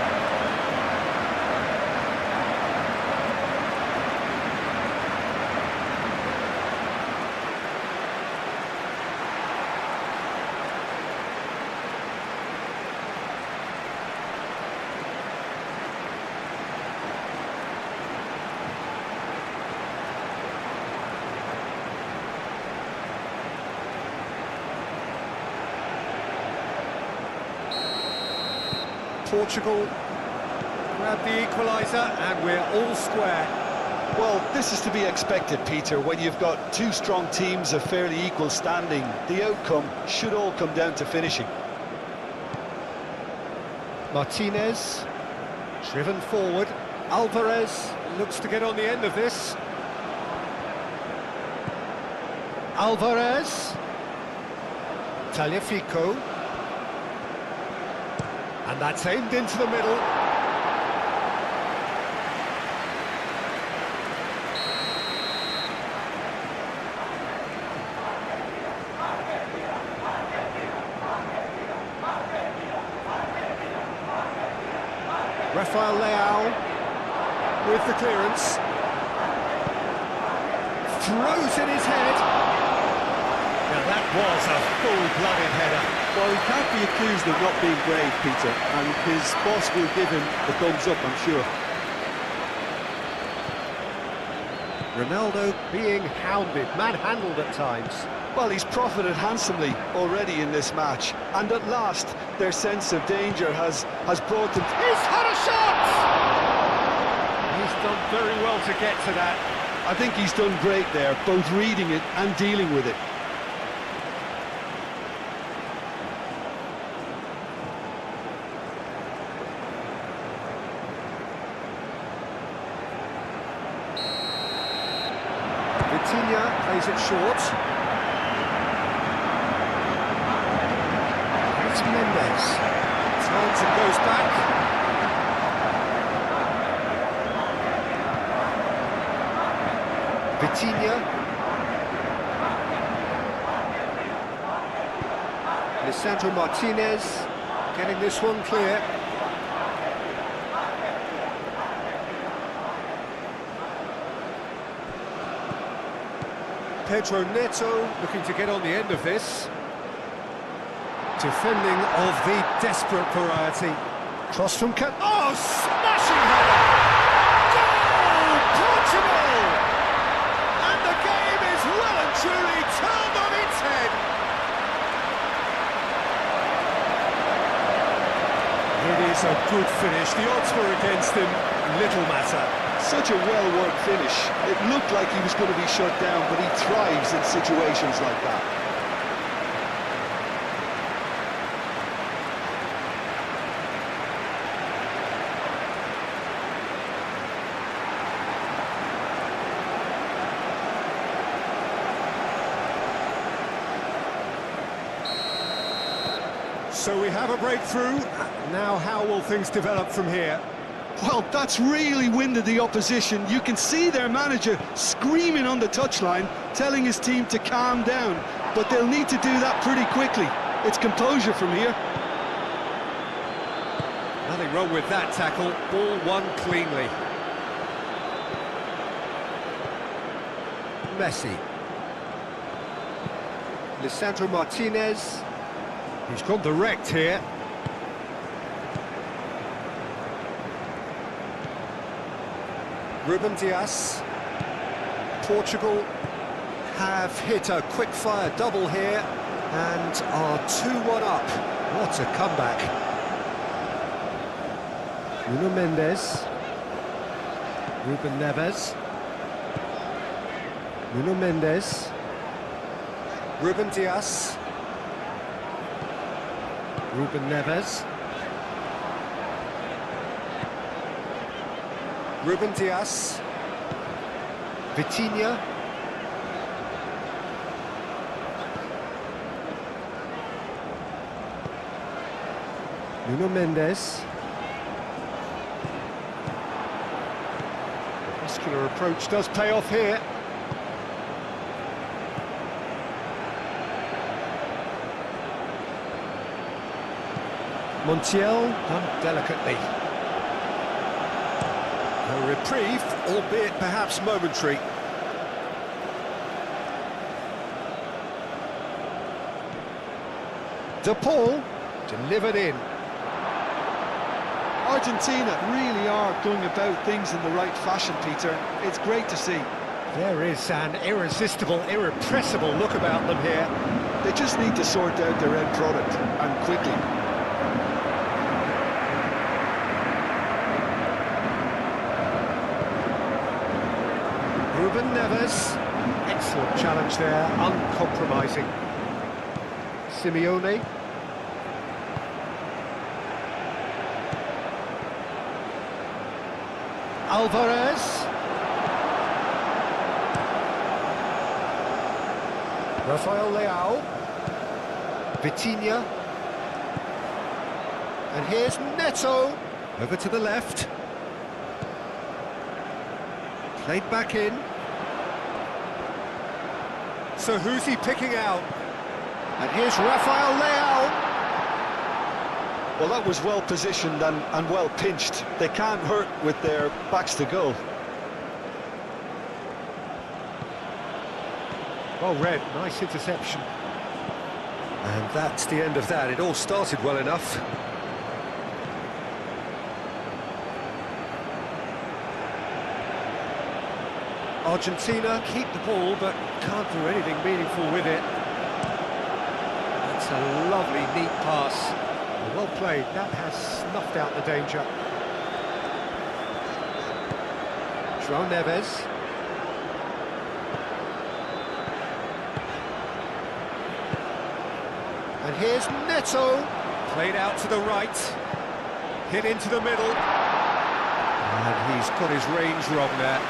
Portugal grab the equaliser and we're all square. Well, this is to be expected, Peter. When you've got two strong teams of fairly equal standing, the outcome should all come down to finishing. Martinez, driven forward. Alvarez looks to get on the end of this. Alvarez. Tagliafico. And that's aimed into the middle. Rafael Leao with the clearance. Throws in his head. Now that was a full-blooded header. Well, he can't be accused of not being brave, Peter, and his boss will give him the thumbs up, I'm sure. Ronaldo being hounded, manhandled at times. Well, he's profited handsomely already in this match, and at last their sense of danger has brought them... He's had a shot! He's done very well to get to that. I think he's done great there, both reading it and dealing with it. Vitinha plays it short. It's Mendes. Turns and goes back. Vitinha. Lisandro Martinez getting this one clear. Pedro Neto looking to get on the end of this. Defending of the desperate variety. Cross from oh, smashing header! Goal, Portugal! And the game is well and truly turned on its head. It is a good finish. The odds were against him. Little matter. Such a well-worked finish. It looked like he was going to be shut down, but he thrives in situations like that. So we have a breakthrough. Now how will things develop from here? Well, that's really winded the opposition. You can see their manager screaming on the touchline, telling his team to calm down, but they'll need to do that pretty quickly. It's composure from here. Nothing wrong with that tackle. Ball won cleanly. Messi. Lisandro Martinez. He's gone direct here. Ruben Dias. Portugal have hit a quick-fire double here and are 2-1 up. What a comeback. Nuno Mendes. Ruben Neves. Nuno Mendes. Ruben Dias. Ruben Neves. Ruben Dias. Vitinha. Nuno Mendes. The muscular approach does pay off here. Montiel, done delicately. A reprieve, albeit perhaps momentary. De Paul, delivered in. Argentina really are going about things in the right fashion, Peter. It's great to see. There is an irresistible, irrepressible look about them here. They just need to sort out their end product, and quickly. Ruben Neves, excellent challenge there, uncompromising. Simeone. Alvarez. Rafael Leao. Vitinha. And here's Neto. Over to the left. Played back in. So who's he picking out? And here's Rafael Leao. Well, that was well positioned and well pinched. They can't hurt with their backs to goal. Well read, nice interception. And that's the end of that. It all started well enough. Argentina keep the ball, but can't do anything meaningful with it. That's a lovely, neat pass. Well played, that has snuffed out the danger. João Neves. And here's Neto. Played out to the right. Hit into the middle. And he's got his range wrong there.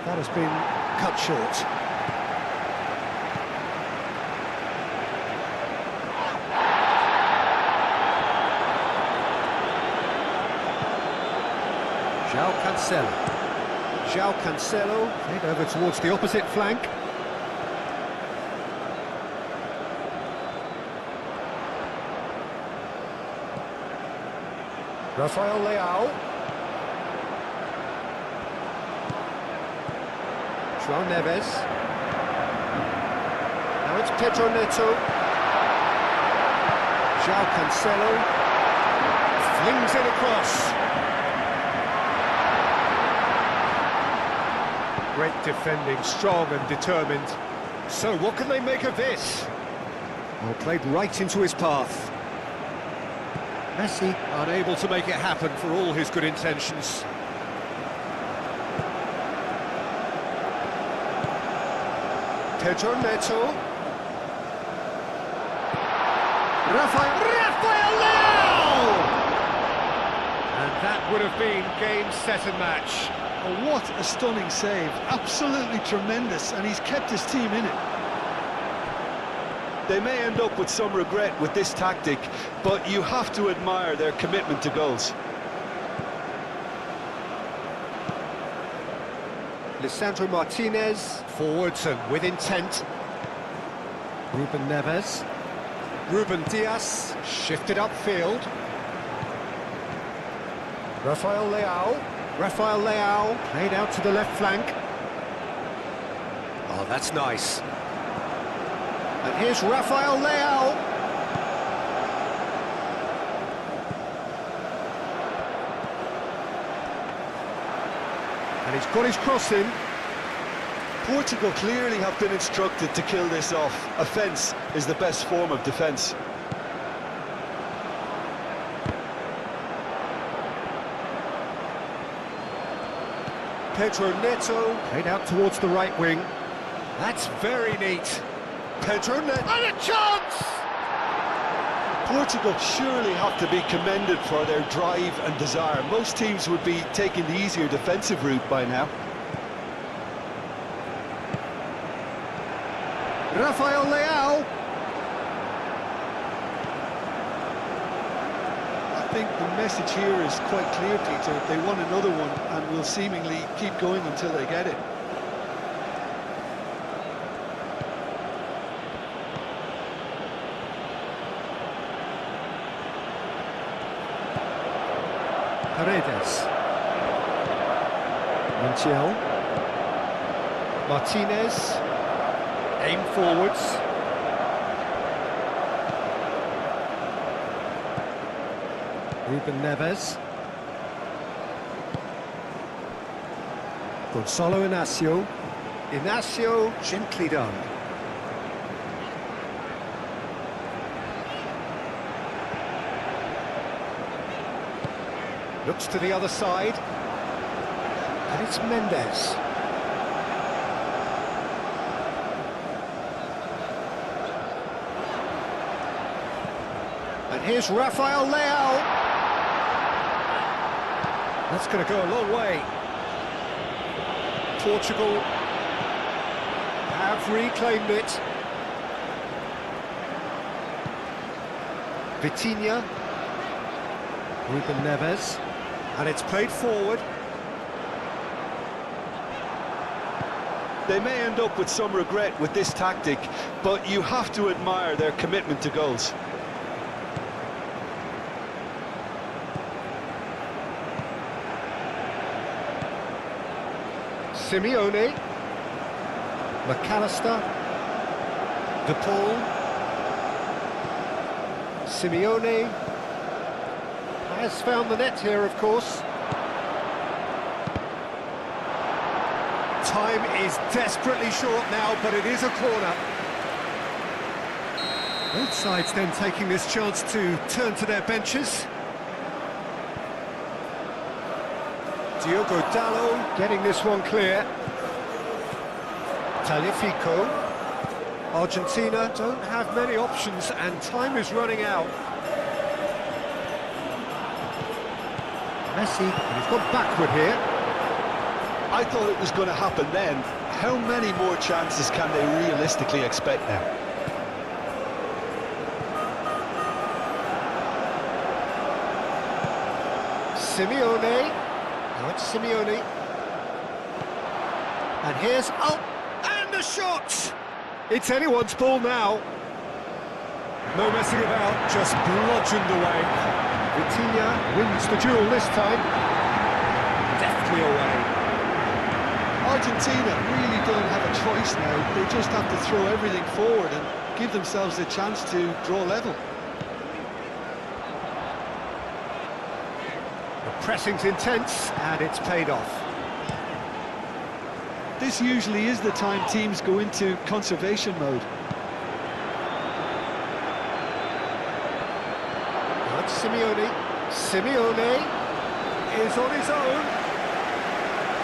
That has been cut short. João Cancelo, played over towards the opposite flank. Rafael Leao. João Neves. Now it's Pedro Neto. João Cancelo. Flings it across. Great defending, strong and determined. So what can they make of this? Well, played right into his path. Messi unable to make it happen for all his good intentions. Pedro Neto. Rafael Leao! And that would have been game, set and match. Oh, what a stunning save. Absolutely tremendous, and he's kept his team in it. They may end up with some regret with this tactic, but you have to admire their commitment to goals. Lisandro Martinez, forwards and with intent. Ruben Neves. Ruben Dias, shifted upfield. Rafael Leao. Rafael Leao, played out to the left flank. Oh, that's nice. And here's Rafael Leao. And he's got his cross in. Portugal clearly have been instructed to kill this off. Offence is the best form of defence. Pedro Neto, played out towards the right wing. That's very neat. Pedro Neto, and a chance! Portugal surely have to be commended for their drive and desire. Most teams would be taking the easier defensive route by now. Rafael Leao. I think the message here is quite clear, Peter. They want another one and will seemingly keep going until they get it. Paredes. Montiel. Martinez. Aim forwards. Ruben Neves. Gonzalo Inacio. Inacio, gently done. Looks to the other side. And it's Mendes. And here's Rafael Leao. That's going to go a long way. Portugal have reclaimed it. Vitinha. Ruben Neves. And it's played forward. They may end up with some regret with this tactic, but you have to admire their commitment to goals. Simeone. McAllister. De Paul. Simeone has found the net here, of course. Time is desperately short now, but it is a corner. Both sides then taking this chance to turn to their benches. Diogo Dalot getting this one clear. Tagliafico. Argentina don't have many options and time is running out. Messi, and he's gone backward here. I thought it was going to happen then. How many more chances can they realistically expect now? Simeone. Now it's Simeone. And here's... oh! And a shot! It's anyone's ball now. No messing about, just bludgeoned away. Vitinha wins the duel this time. Deftly away. Argentina really don't have a choice now. They just have to throw everything forward and give themselves a chance to draw level. The pressing's intense, and it's paid off. This usually is the time teams go into conservation mode. That's Simeone. Simeone is on his own.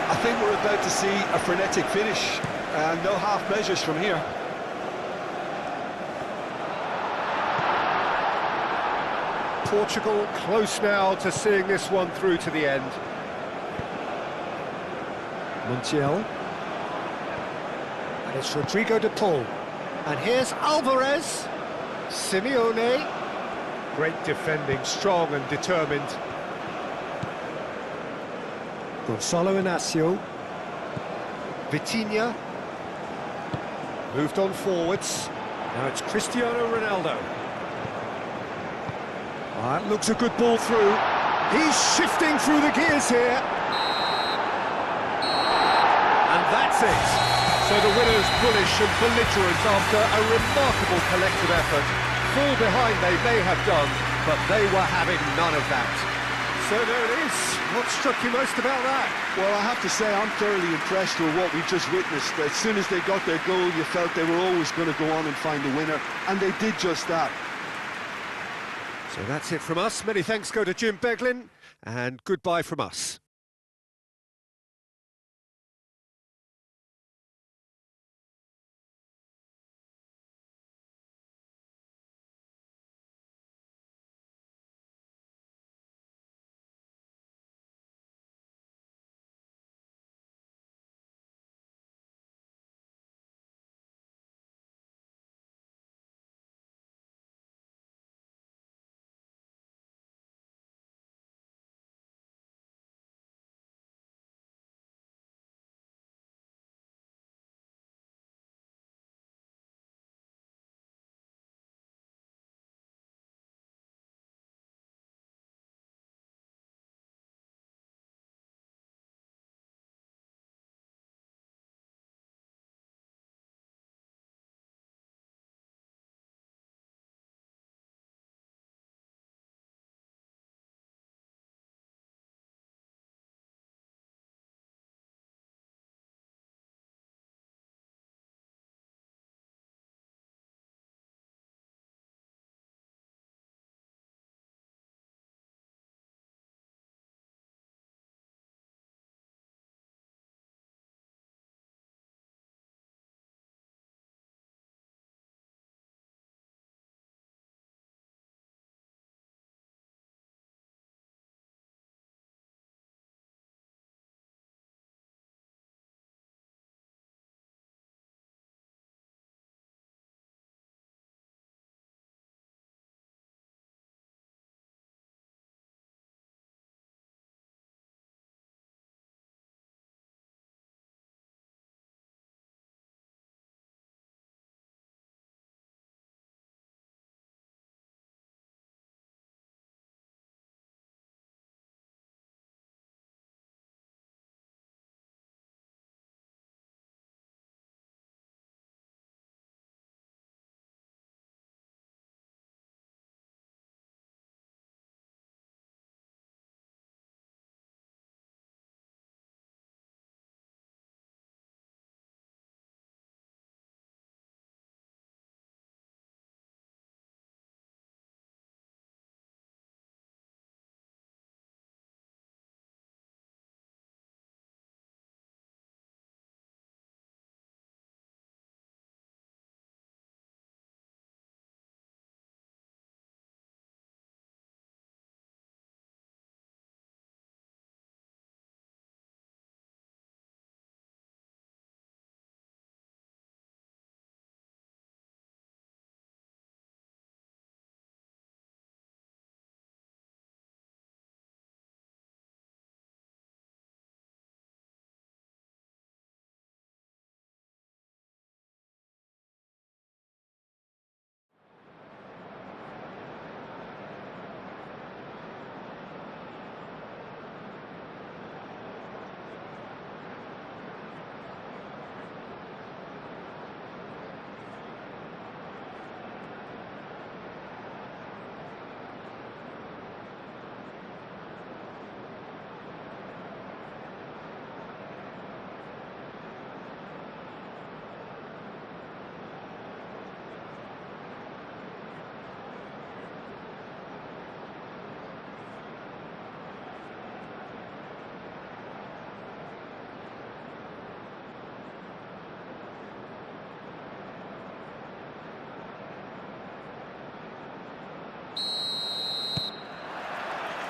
I think we're about to see a frenetic finish, and no half measures from here. Portugal close now to seeing this one through to the end. Montiel. And it's Rodrigo de Paul. And here's Alvarez. Simeone. Great defending, strong and determined. Gonzalo Inacio. Vitinha. Moved on forwards. Now it's Cristiano Ronaldo. That looks a good ball through. He's shifting through the gears here. And that's it. So the winners bullish and belligerent after a remarkable collective effort. Fall behind they may have done, but they were having none of that. So there it is. What struck you most about that? Well, I have to say I'm thoroughly impressed with what we've just witnessed. As soon as they got their goal, you felt they were always going to go on and find a winner, and they did just that. So that's it from us. Many thanks go to Jim Beglin, and goodbye from us.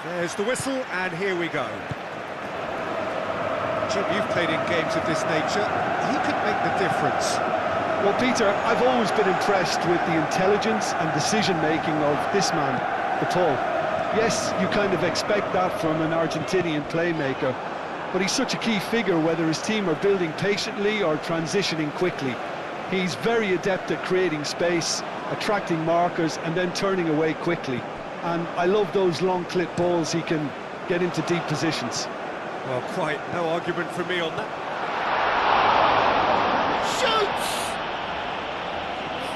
There's the whistle, and here we go. Jim, you've played in games of this nature. Who could make the difference? Well, Peter, I've always been impressed with the intelligence and decision-making of this man, De Paul. Yes, you kind of expect that from an Argentinian playmaker, but he's such a key figure whether his team are building patiently or transitioning quickly. He's very adept at creating space, attracting markers and then turning away quickly. And I love those long clip balls he can get into deep positions. Well, quite no argument from me on that. Shoots!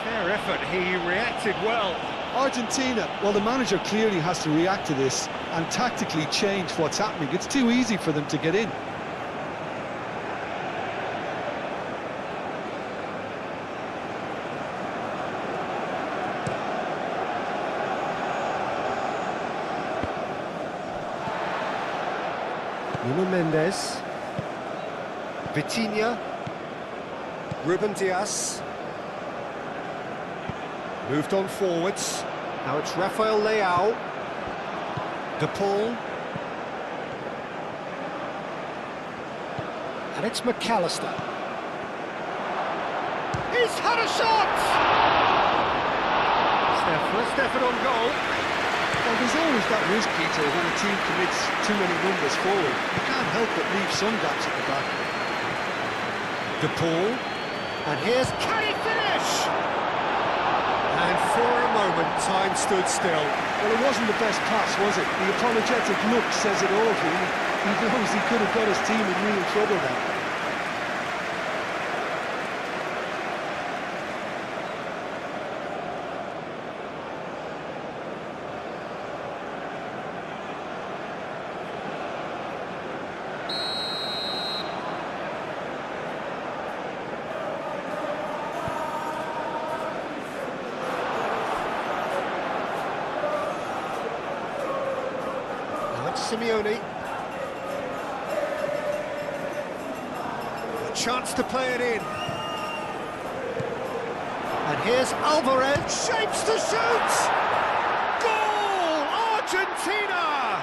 Fair effort, he reacted well. Argentina, well, the manager clearly has to react to this and tactically change what's happening. It's too easy for them to get in. Nuno Mendes, Vitinha, Ruben Dias, moved on forwards. Now it's Rafael Leao, De Paul, and it's McAllister. he's had a shot! First effort on goal. Well, there's always that risk, Peter, when a team commits too many numbers forward. You can't help but leave some gaps at the back. De Paul, and here's, can he finish? And for a moment, time stood still. Well, it wasn't the best pass, was it? The apologetic look says it all for him. He knows he could have got his team in real trouble then. Simeone. A chance to play it in. And here's Alvarez, shapes to shoot! Goal! Argentina!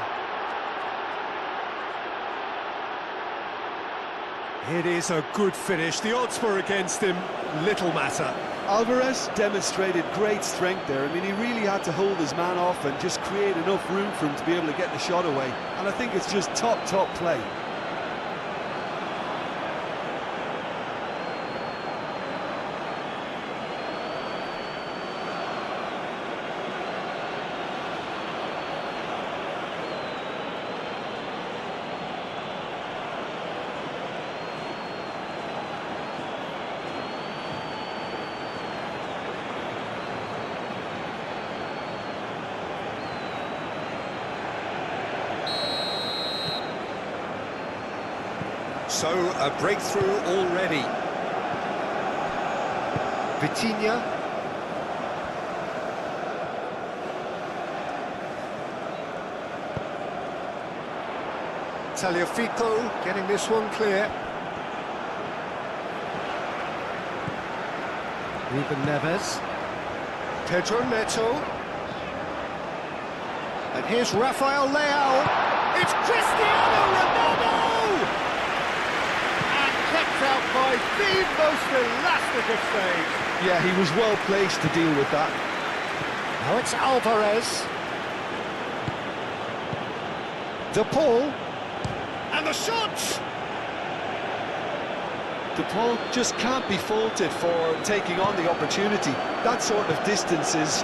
It is a good finish. The odds were against him, little matter. Alvarez demonstrated great strength there. I mean, he really had to hold his man off and just create enough room for him to be able to get the shot away. And I think it's just top play. So, a breakthrough already. Vitinha. Tagliafico getting this one clear. Ruben Neves. Pedro Neto. And here's Rafael Leao. It's Cristiano Ronaldo! Kept out by the most elastic of saves. Yeah, he was well placed to deal with that. Now it's Alvarez. De Paul. And the shot! De Paul just can't be faulted for taking on the opportunity. That sort of distance is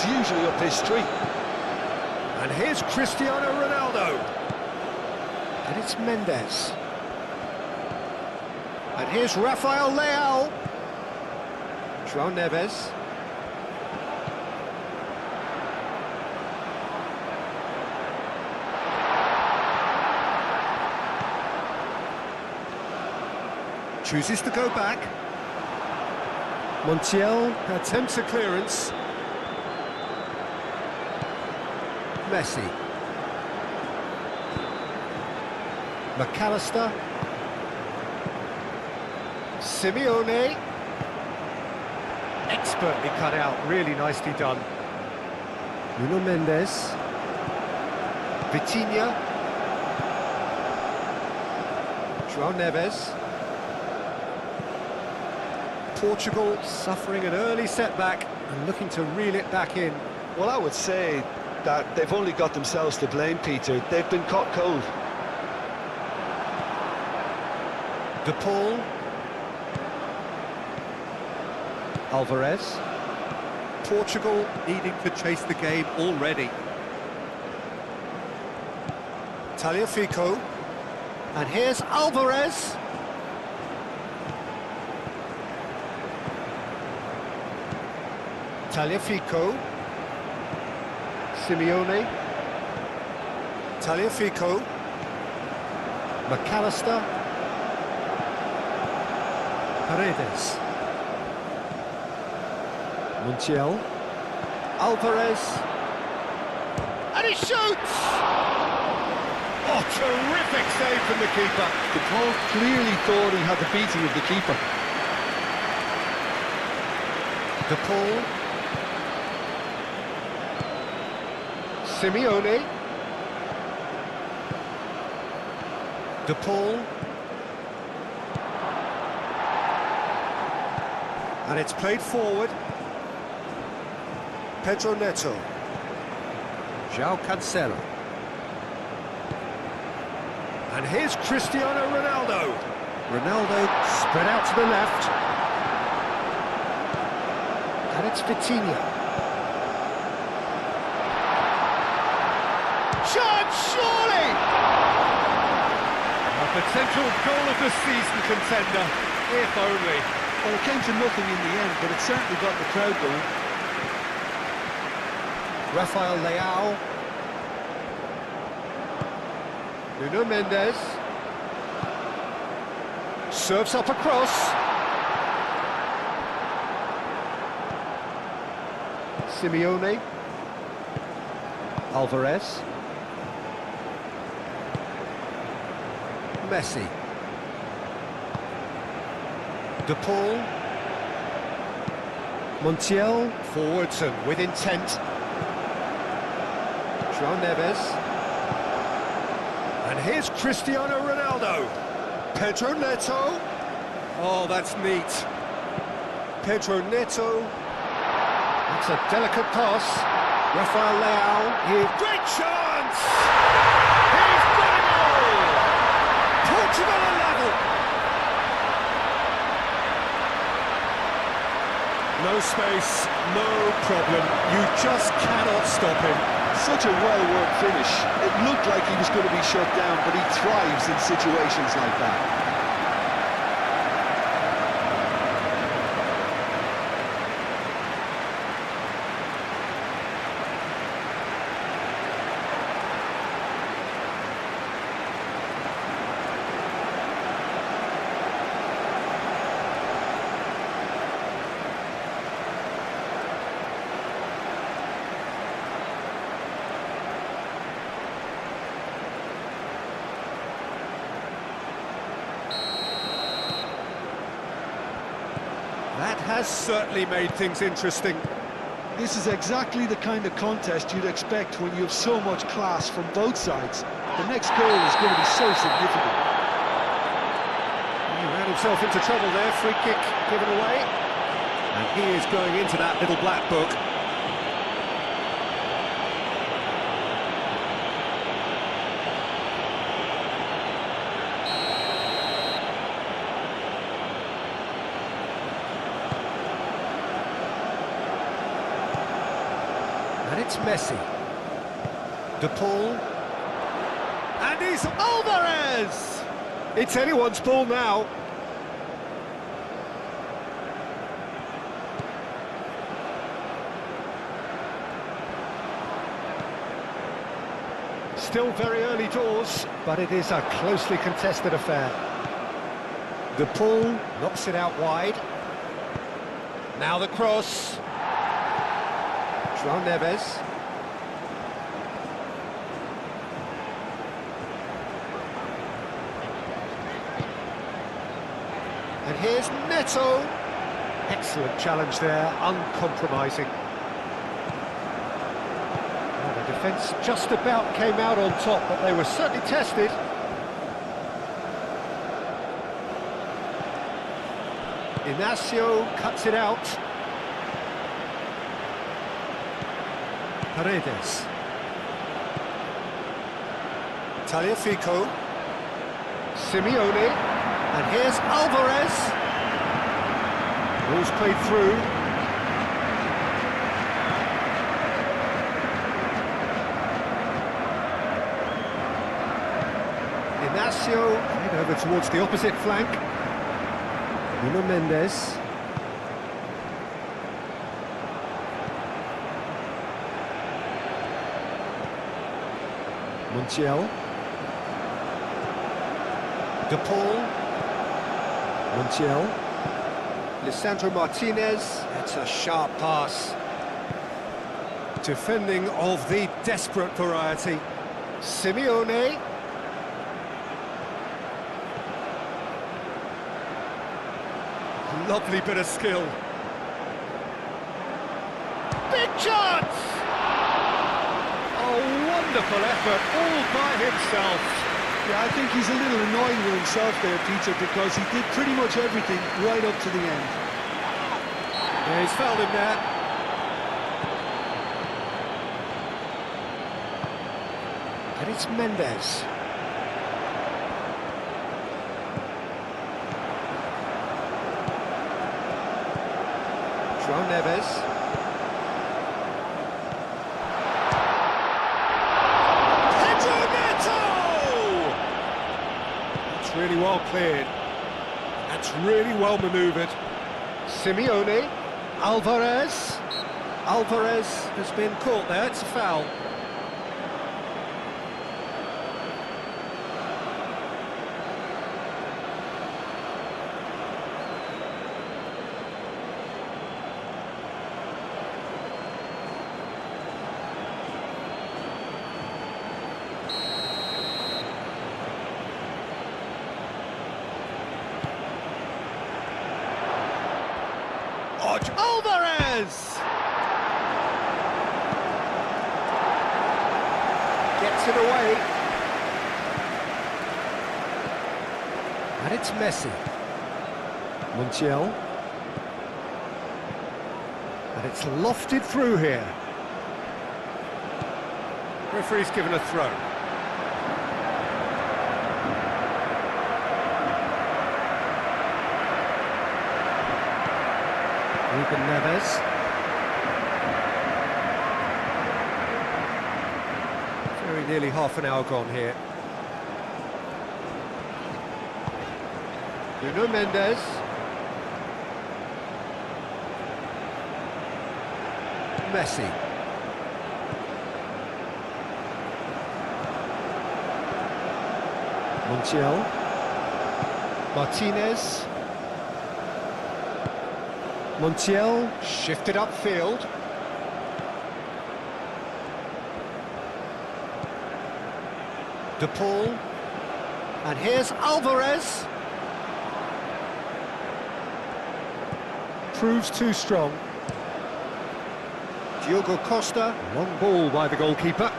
usually up his street. And here's Cristiano Ronaldo. And it's Mendes. And here's Rafael Leao. João Neves. Chooses to go back. Montiel. Attempts a clearance. Messi. McAllister. Simeone. Expertly cut out, really nicely done. Nuno Mendes. Vitinha. João Neves. Portugal suffering an early setback and looking to reel it back in. Well, I would say that they've only got themselves to blame, Peter. They've been caught cold. De Paul. Alvarez. Portugal needing to chase the game already. Tagliafico. And here's Alvarez. Tagliafico. Simeone. Tagliafico. McAllister. Paredes. Montiel. Alvarez. And he shoots! Oh, terrific save from the keeper. The Paul clearly thought he had the beating of the keeper. De Paul. Simeone. De Paul. And it's played forward. Pedro Neto. João Cancelo. And here's Cristiano Ronaldo. Ronaldo spread out to the left. And it's Vitinha. Shot, surely! A potential goal of the season contender, if only. Well, it came to nothing in the end, but it certainly got the crowd going. Rafael Leao. Nuno Mendes. Serves up across. Simeone. Alvarez. Messi. De Paul. Montiel. Forwards and with intent. João Neves. And here's Cristiano Ronaldo. Pedro Neto. Oh, that's neat. Pedro Neto. That's a delicate pass. Rafael Leao. Great chance! He's got it all! Portugal are level. No space, no problem. You just cannot stop him. Such a well-worked finish. It looked like he was going to be shut down, but he thrives in situations like that. That has certainly made things interesting. This is exactly the kind of contest you'd expect when you have so much class from both sides. The next goal is going to be so significant. He ran himself into trouble there, free kick given away. And he is going into that little black book. And it's Messi. De Paul. And it's Alvarez! It's anyone's ball now. Still very early doors, but it is a closely contested affair. De Paul knocks it out wide. Now the cross. João Neves. And here's Neto. Excellent challenge there, uncompromising. And the Defence just about came out on top, but they were certainly tested. Inacio cuts it out. Paredes. Tagliafico. Simeone. And here's Alvarez. Ball's played through. Inacio, head over towards the opposite flank. Nuno Mendes. Montiel. De Paul. Montiel. Lisandro Martinez. That's a sharp pass. Defending of the desperate variety. Simeone. Lovely bit of skill. Big chance! A wonderful effort, all by himself. Yeah, I think he's a little annoyed with himself there, Peter, because he did pretty much everything right up to the end. Yeah, he's fouled him there. And it's Mendes. João Neves. Pedro Neto! That's really well cleared. That's really well manoeuvred. Simeone. Alvarez. Alvarez has been caught there, it's a foul. Alvarez! Gets it away. And it's Messi. Montiel. And it's lofted through here. Referee's given a throw. Ruben Neves. Very nearly half an hour gone here. Nuno Mendes. Messi. Montiel. Martinez. Montiel shifted upfield. De Paul. And here's Alvarez. Proves too strong. Diogo Costa. Long ball by the goalkeeper.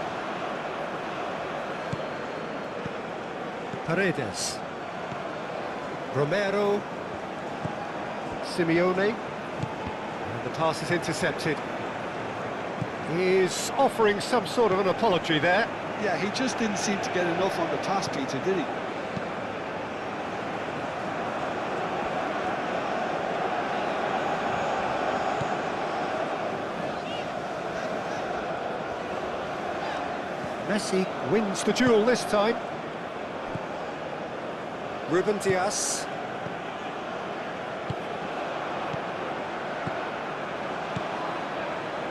Paredes. Romero. Simeone. The pass is intercepted. He's offering some sort of an apology there. Yeah, he just didn't seem to get enough on the pass, Peter, did he? Messi wins the duel this time. Ruben Dias.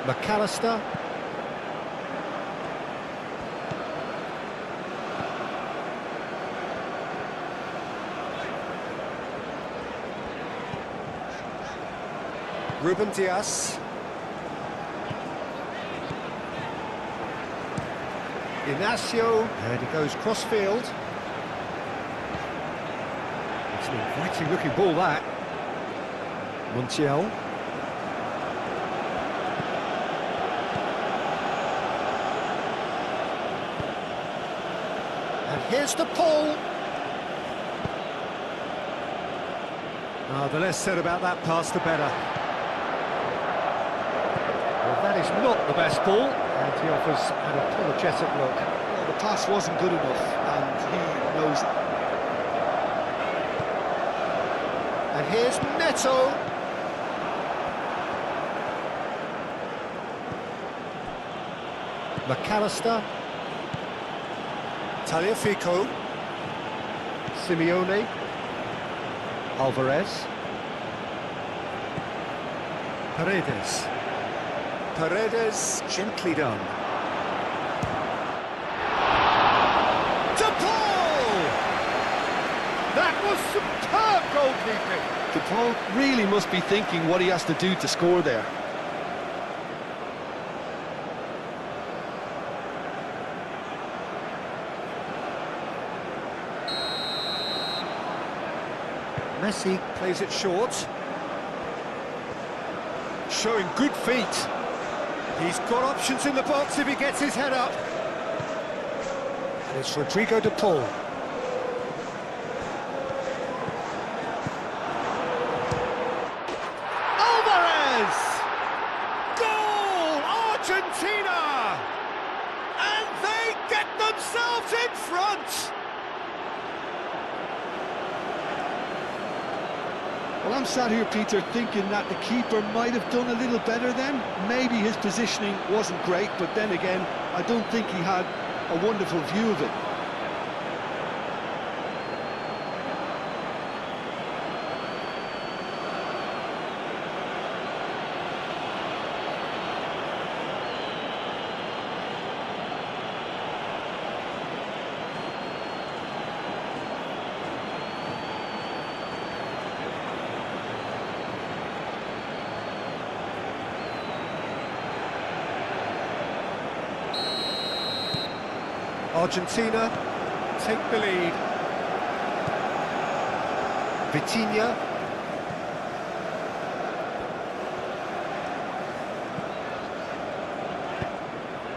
McAllister. Ruben Dias. Inacio. And he goes cross-field. It's an inviting-looking ball, that. Montiel. Here's the pull. The less said about that pass, the better. Well, that is not the best ball, and he offers an apologetic look. Well, the pass wasn't good enough, and he knows it. And here's Neto. McAllister. Tagliafico. Simeone. Alvarez. Paredes. Paredes, Gently done. to Paul! That was superb goalkeeping. DePaul really must be thinking what he has to do to score there. Messi plays it short. Showing good feet. He's got options in the box if he gets his head up. And it's Rodrigo de Paul. Alvarez! Goal! Argentina! And they get themselves in front! Well, I'm sat here, Peter, thinking that the keeper might have done a little better then. Maybe his positioning wasn't great, but then again, I don't think he had a wonderful view of it. Argentina take the lead. Vitinha.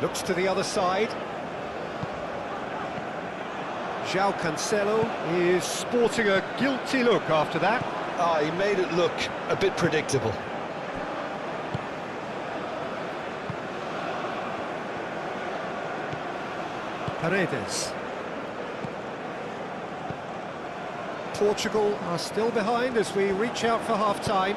Looks to the other side. João Cancelo is sporting a guilty look after that. He made it look a bit predictable. Paredes. Portugal are still behind as we reach out for half-time.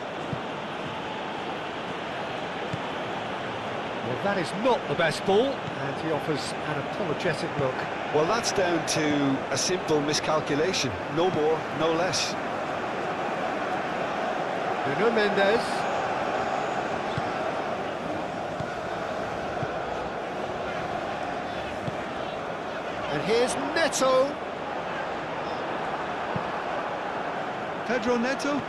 Well, that is not the best ball, and he offers an apologetic look. Well, that's down to a simple miscalculation. No more, no less. Nuno Mendes. And here's Neto. Pedro Neto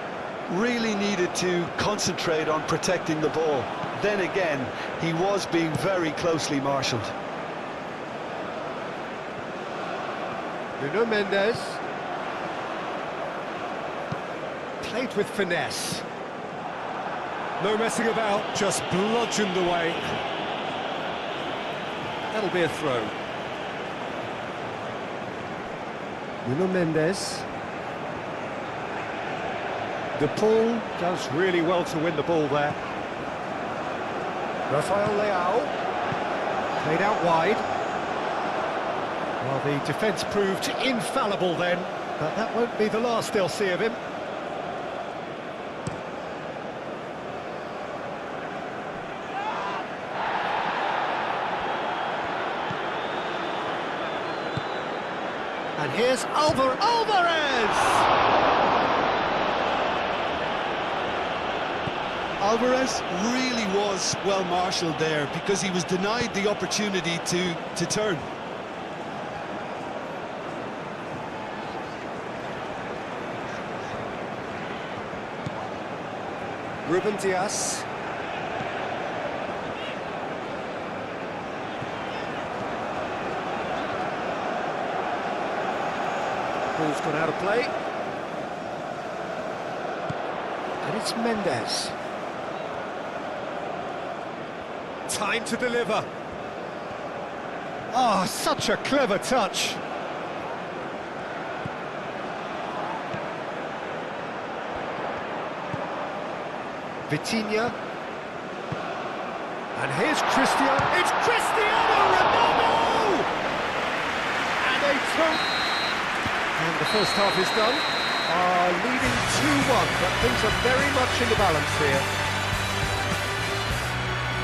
really needed to concentrate on protecting the ball. Then again, he was being very closely marshalled. Nuno Mendes. Played with finesse. No messing about, just bludgeoned away. That'll be a throw. Nuno Mendes. De Paul does really well to win the ball there. Rafael Leao. Played out wide. Well, the defence proved infallible then, but that won't be the last they'll see of him. And here's Alvarez! Alvarez really was well marshalled there because he was denied the opportunity to turn. Ruben Dias. Ball's gone out of play. And it's Mendes. Time to deliver. Oh, such a clever touch. Vitinha. And here's Cristiano. It's Cristiano Ronaldo! And a throw. And the first half is done. Leading 2-1, but things are very much in the balance here.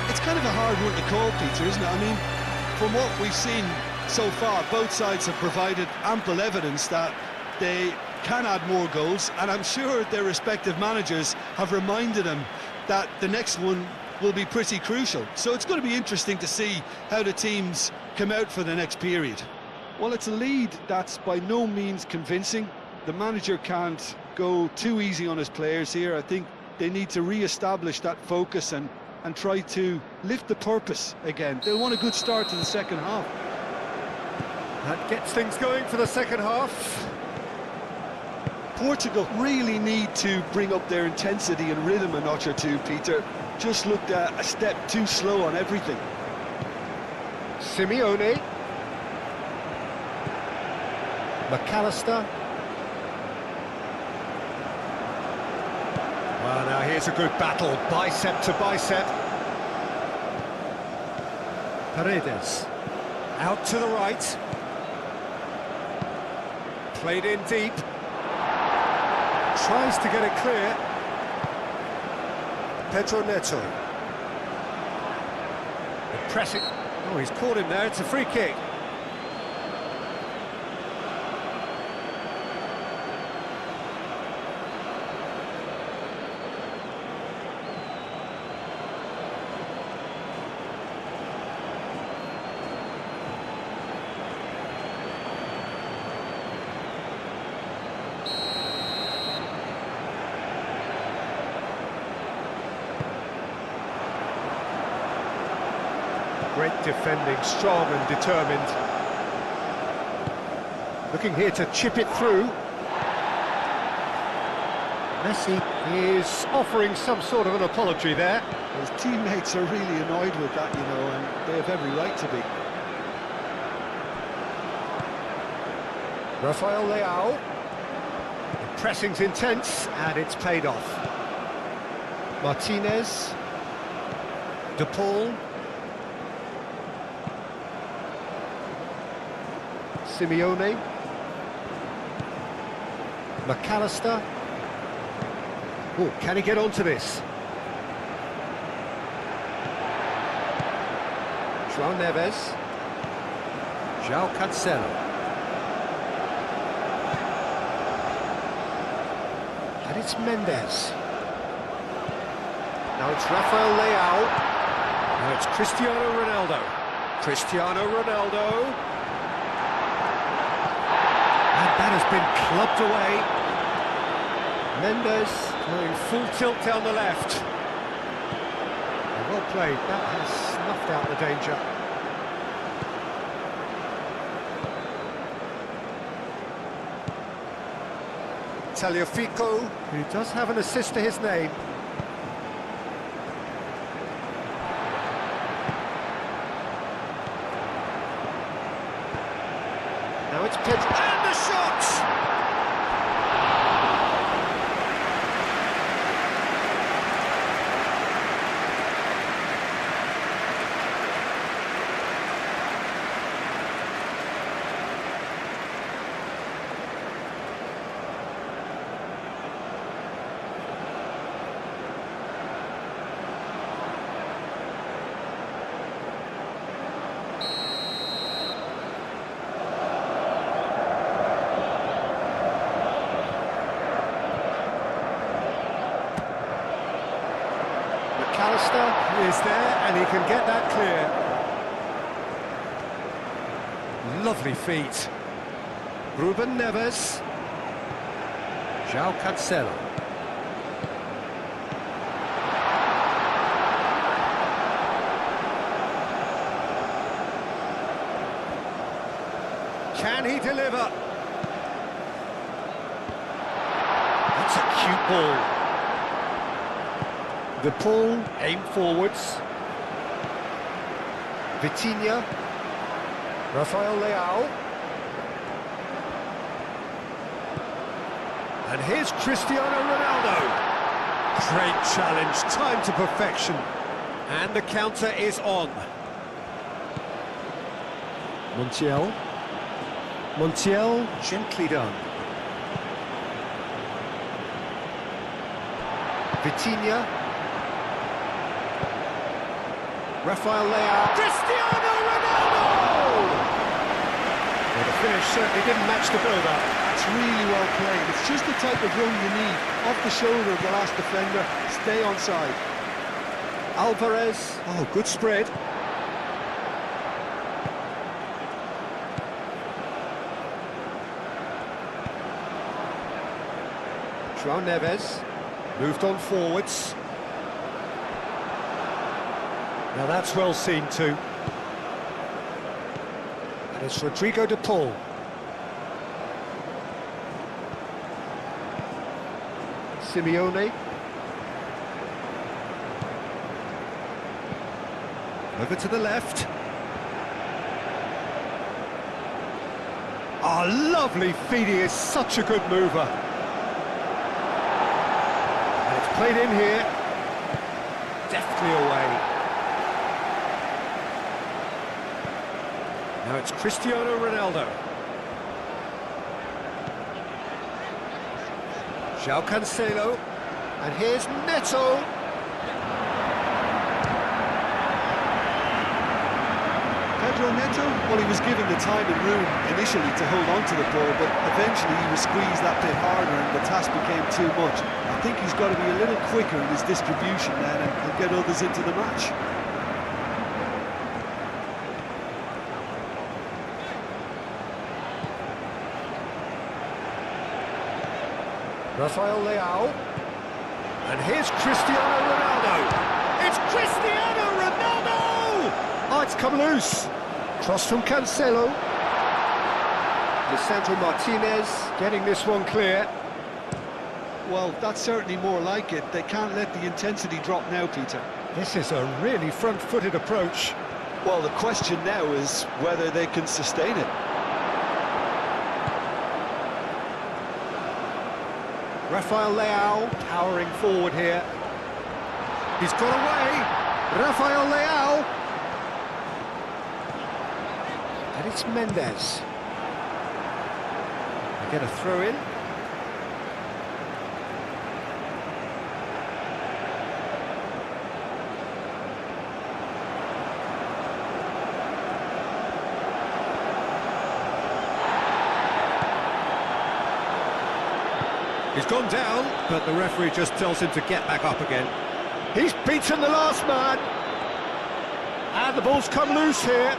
It's kind of a hard one to call, Peter, isn't it? I mean, from what we've seen so far, both sides have provided ample evidence that they can add more goals, and I'm sure their respective managers have reminded them that the next one will be pretty crucial. So it's going to be interesting to see how the teams come out for the next period. Well, it's a lead that's by no means convincing. The manager can't go too easy on his players here. I think they need to re-establish that focus and try to lift the purpose again. They'll want a good start to the second half. That gets things going for the second half. Portugal really need to bring up their intensity and rhythm a notch or two, Peter. Just looked a step too slow on everything. Simeone. McAllister. Well, now here's a good battle, bicep to bicep. Paredes. Out to the right. Played in deep. Tries to get it clear. Pedro Neto. The pressing. Oh, he's caught him there. It's a free kick. Great defending, strong and determined. Looking here to chip it through. Messi is offering some sort of an apology there. His teammates are really annoyed with that, you know, and they have every right to be. Rafael Leao. The pressing's intense, and it's paid off. Martinez. De Paul. Simeone. McAllister. Oh, can he get onto this? João Neves. João Cancelo. And it's Mendes. Now it's Rafael Leao. Now it's Cristiano Ronaldo. Cristiano Ronaldo. That has been clubbed away. Mendes going full tilt down the left. Well played, that has snuffed out the danger. Tagliafico, who does have an assist to his name. Now it's Pedro. And the shot! McAllister is there, and he can get that clear. Lovely feet. Ruben Neves. João Cancelo. Can he deliver? That's a cute ball. De Paul, aim forwards. Vitinha. Rafael Leao. And here's Cristiano Ronaldo. Great challenge, time to perfection. And the counter is on. Montiel. Montiel, gently done. Vitinha. Rafael Leao. Cristiano Ronaldo! Well, the finish certainly didn't match the build-up. It's really well played. It's just the type of run you need. Off the shoulder of the last defender, stay onside. Alvarez. Oh, good spread. João Neves. Moved on forwards. Now that's well seen too. And it's Rodrigo de Paul. Simeone. Over to the left. Oh, lovely feed. He is such a good mover. And it's played in here. Deftly away. Now it's Cristiano Ronaldo. João Cancelo. And here's Neto. Pedro Neto, well, he was given the time and room initially to hold on to the ball, but eventually he was squeezed that bit harder and the task became too much. I think he's got to be a little quicker in his distribution then and get others into the match. Rafael Leao. And here's Cristiano Ronaldo. It's Cristiano Ronaldo! Oh, it's come loose. Cross from Cancelo. Lisandro Martinez getting this one clear. Well, that's certainly more like it. They can't let the intensity drop now, Peter. This is a really front-footed approach. Well, the question now is whether they can sustain it. Rafael Leao powering forward here. He's got away. Rafael Leao. And it's Mendes. They get a throw in. He's gone down, but the referee just tells him to get back up again. He's beaten the last man. And the ball's come loose here.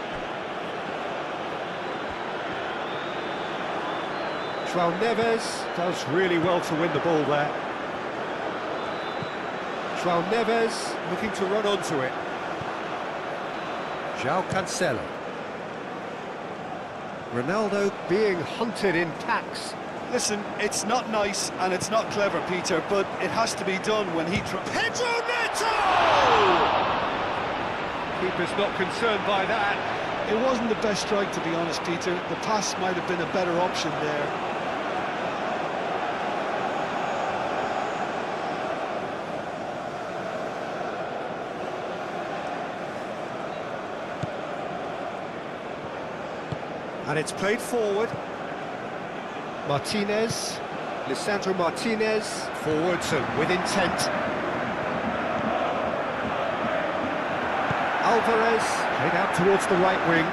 João Neves does really well to win the ball there. João Neves looking to run onto it. João Cancelo. Ronaldo being hunted in packs. Listen, it's not nice and it's not clever, Peter, but it has to be done when he... Pedro Neto! Keeper's not concerned by that. It wasn't the best strike, to be honest, Peter. The pass might have been a better option there. And it's played forward. Martinez, Lisandro Martinez, forwards and with intent. Alvarez, played out towards the right wing.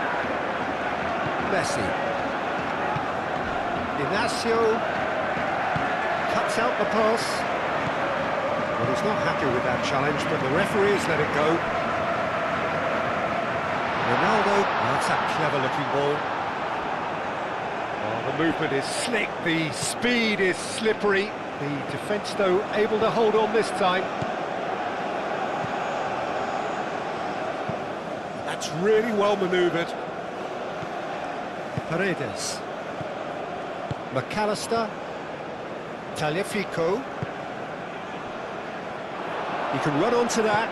Messi. Inacio, cuts out the pass. Well, he's not happy with that challenge, but the referee has let it go. Ronaldo, that's a clever-looking ball. The movement is slick, the speed is slippery. The defence, though, able to hold on this time. That's really well manoeuvred. Paredes. McAllister. Tagliafico. He can run onto that.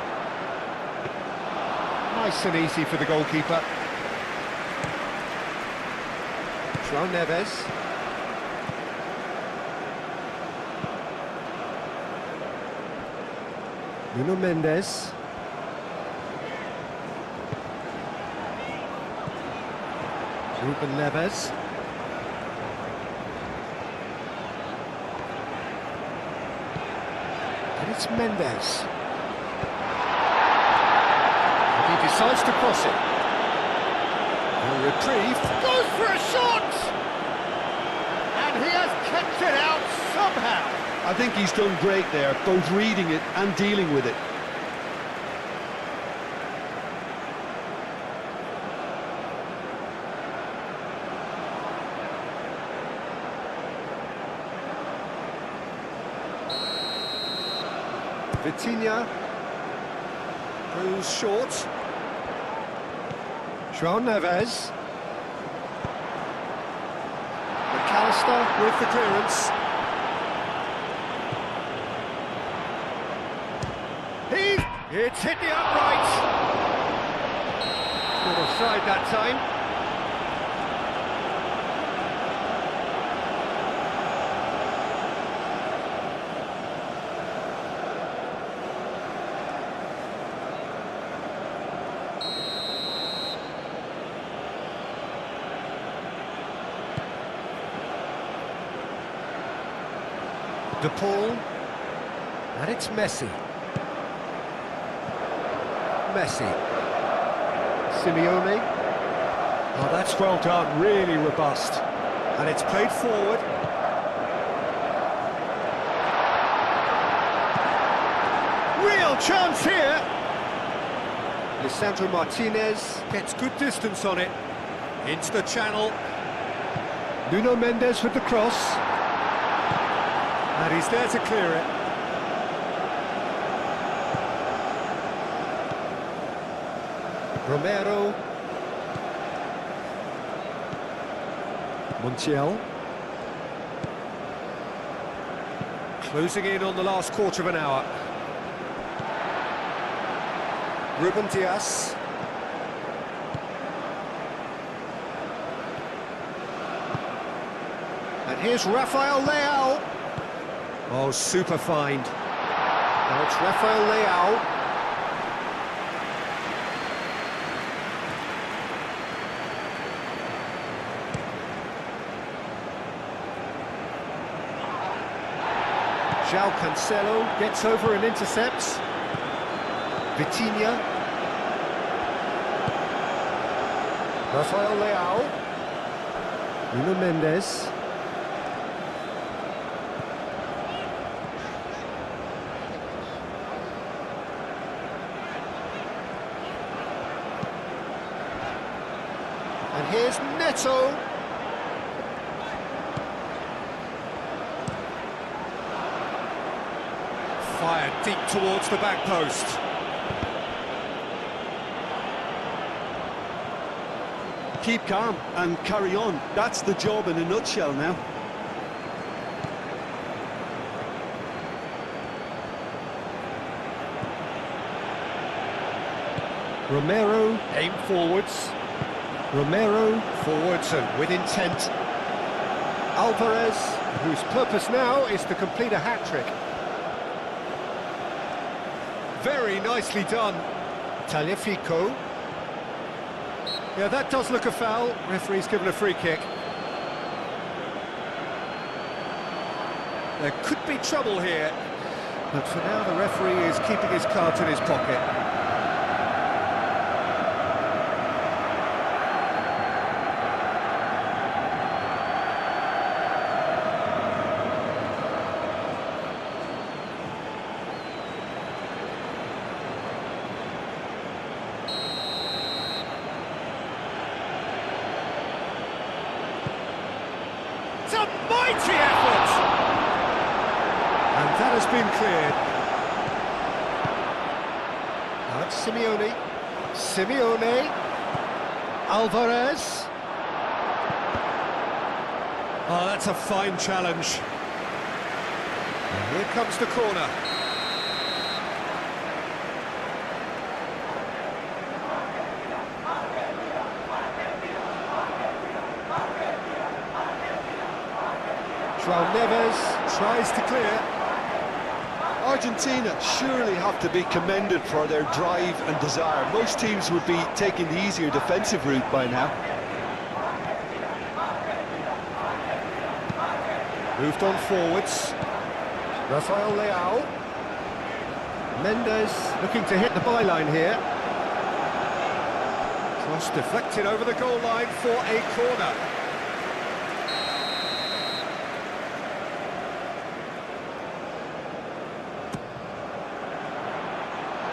Nice and easy for the goalkeeper. João Neves. Nuno Mendes. Ruben Neves. And it's Mendes. And he decides to cross it. A reprieve. Goes for a shot! And he has kept it out somehow. I think he's done great there, both reading it and dealing with it. Vitinha goes short. João Neves. McAllister with the clearance. It's hit the upright. Good offside that time. De Paul, and it's Messi. Simeone. Oh, that's well done, really robust. And it's played forward. Real chance here. Lisandro Martinez gets good distance on it. Into the channel. Nuno Mendes with the cross. And he's there to clear it. Romero. Montiel. Closing in on the last quarter of an hour. Ruben Dias. And here's Rafael Leao. Oh, super find. Now it's Rafael Leao. João Cancelo gets over and intercepts. Vitinha. Rafael Leao. Nuno Mendes. And here's Neto. Fired deep towards the back post. Keep calm and carry on. That's the job in a nutshell now. Romero, aim forwards. Romero, forwards and with intent. Alvarez, whose purpose now is to complete a hat-trick. Very nicely done. Tagliafico. Yeah, that does look a foul. Referee's given a free kick. There could be trouble here, but for now the referee is keeping his cards in his pocket. It's a mighty effort! And that has been cleared. Now it's Simeone. Simeone. Alvarez. Oh, that's a fine challenge. And here comes the corner. João Neves tries to clear. Argentina surely have to be commended for their drive and desire. Most teams would be taking the easier defensive route by now. Moved on forwards. Rafael Leao. Mendes looking to hit the byline here. Cross deflected over the goal line for a corner.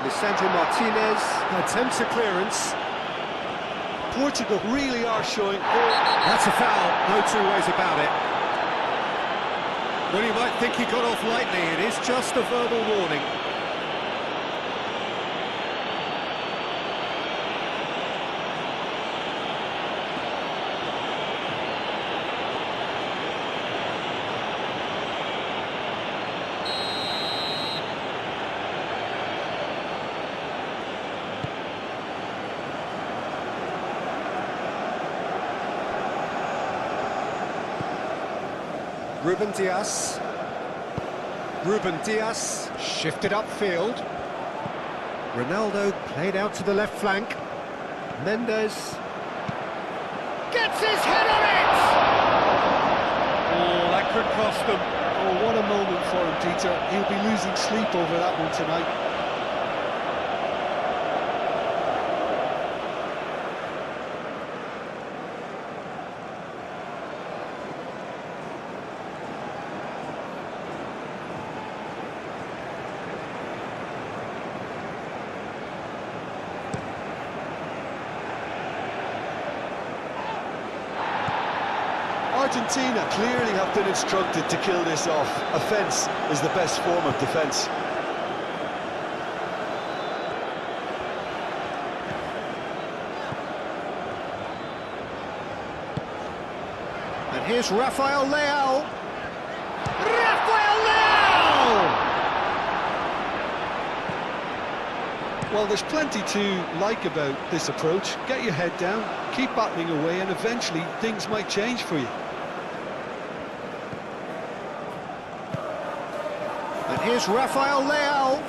Lisandro Martinez attempts a clearance. Portugal really are showing... That's a foul, no two ways about it. Well, you might think he got off lightly, it is just a verbal warning. Ruben Dias. Ruben Dias shifted upfield. Ronaldo played out to the left flank. Mendes gets his head on it! Oh, that could cost them. Oh, what a moment for him, Peter. He'll be losing sleep over that one tonight. Argentina clearly have been instructed to kill this off. Offence is the best form of defence. And here's Rafael Leao. Rafael Leao! Well, there's plenty to like about this approach. Get your head down, keep battling away, and eventually things might change for you. And here's Rafael Leao.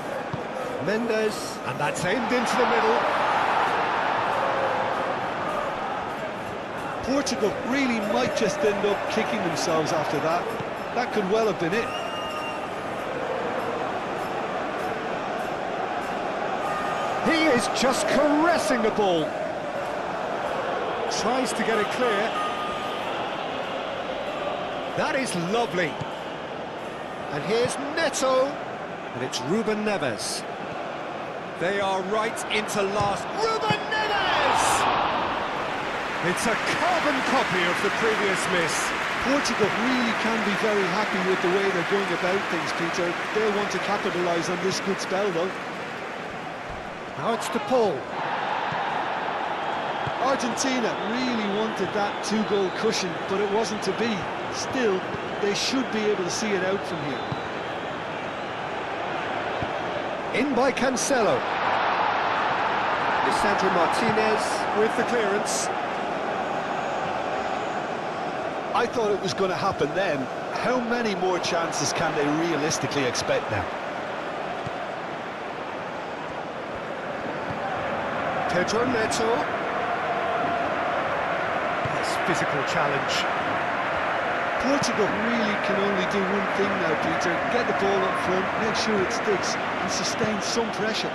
Mendes, and that's aimed into the middle. Portugal really might just end up kicking themselves after that. That could well have been it. He is just caressing the ball. Tries to get it clear. That is lovely. And here's Neto. And it's Ruben Neves. They are right into last. Ruben Neves! It's a carbon copy of the previous miss. Portugal really can be very happy with the way they're going about things, Peter. They'll want to capitalise on this good spell, though. Now it's to Paul. Argentina really wanted that two-goal cushion, but it wasn't to be. Still, they should be able to see it out from here. In by Cancelo. Lisandro Martinez with the clearance. I thought it was going to happen then. How many more chances can they realistically expect now? Pedro Neto. Nice physical challenge. Portugal really can only do one thing now, Peter. Get the ball up front, make sure it sticks, and sustain some pressure.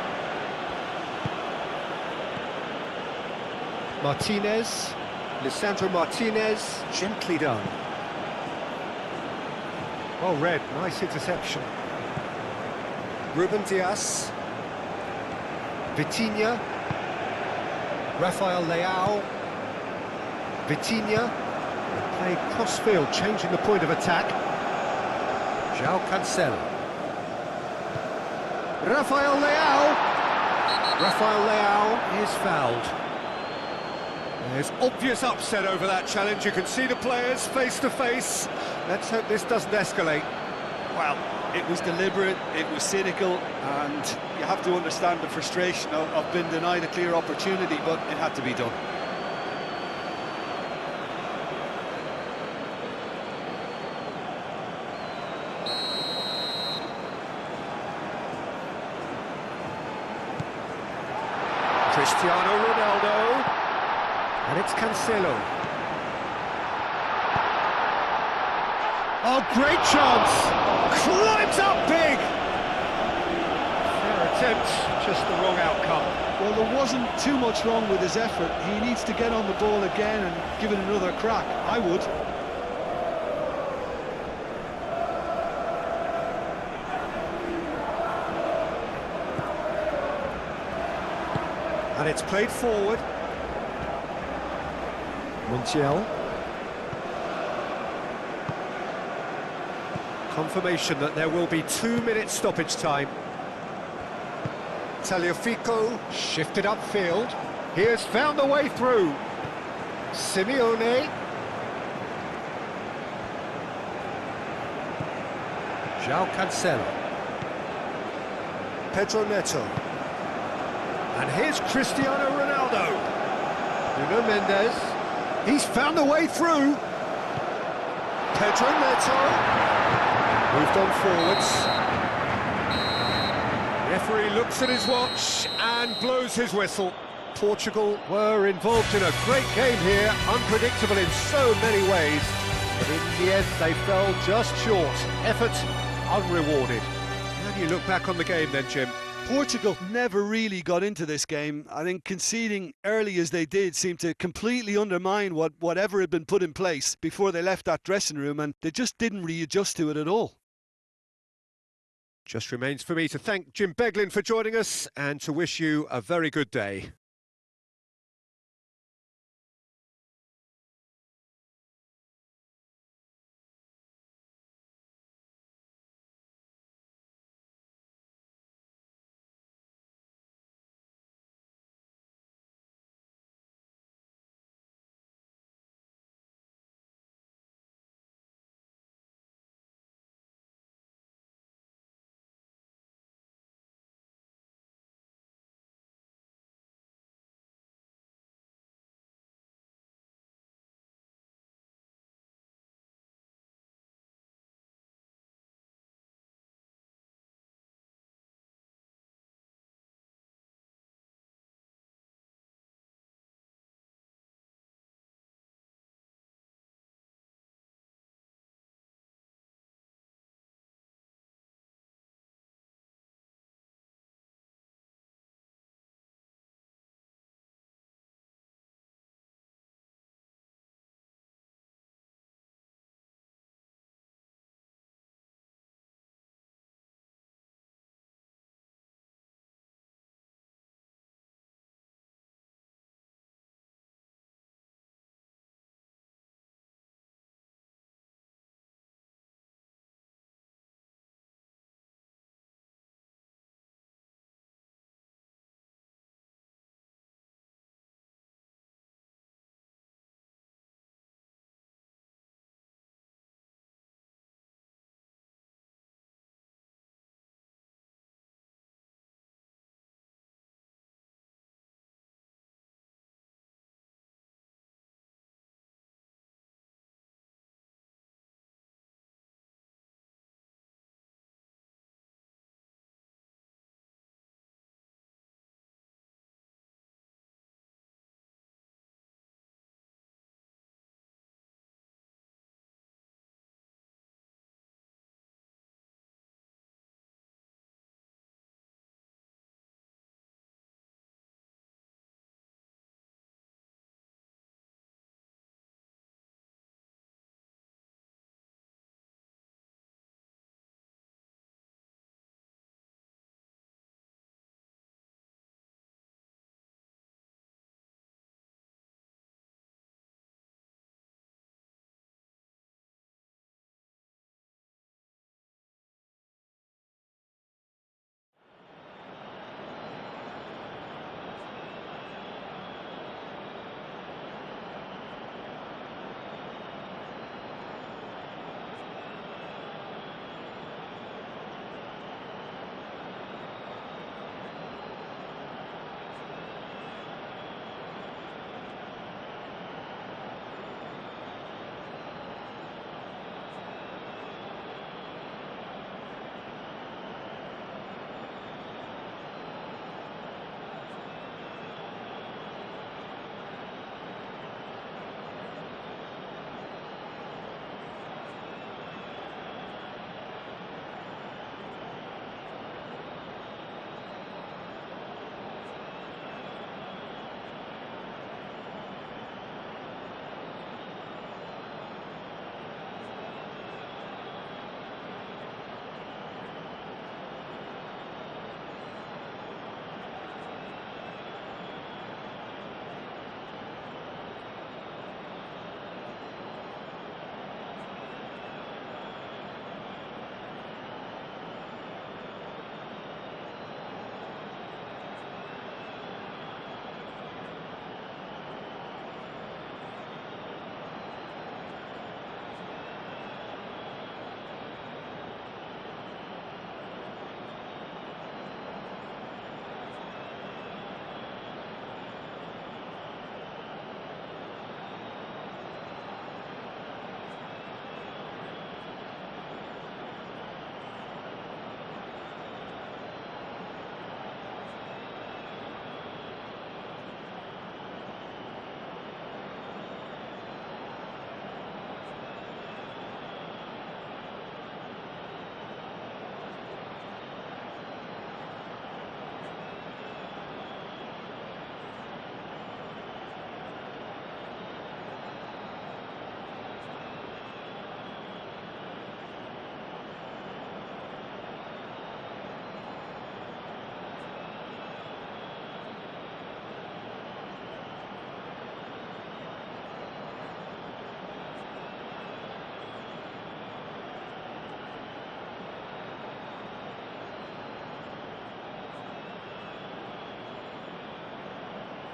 Martinez. Lisandro Martinez. Gently done. Well read. Nice interception. Ruben Dias. Vitinha. Rafael Leao. Vitinha. Play cross-field, changing the point of attack. João Cancelo. Rafael Leao. Rafael Leao is fouled. There's obvious upset over that challenge. You can see the players face to face. Let's hope this doesn't escalate. Well, it was deliberate, it was cynical, and you have to understand the frustration of being denied a clear opportunity, but it had to be done. Cristiano Ronaldo. And it's Cancelo. Oh, great chance! Climbs up big! Fair attempt, just the wrong outcome. Well, there wasn't too much wrong with his effort. He needs to get on the ball again and give it another crack. I would. And it's played forward. Montiel. Confirmation that there will be 2 minutes stoppage time. Tagliafico shifted upfield. He has found a way through. Simeone. João Cancelo. Pedro Neto. And here's Cristiano Ronaldo. Nuno Mendes. He's found a way through. Pedro Neto. Moved on forwards. Referee looks at his watch and blows his whistle. Portugal were involved in a great game here, unpredictable in so many ways. But in the end, they fell just short. Effort unrewarded. How do you look back on the game then, Jim? Portugal never really got into this game. I think conceding early as they did seemed to completely undermine whatever had been put in place before they left that dressing room, and they just didn't readjust to it at all. Just remains for me to thank Jim Beglin for joining us and to wish you a very good day.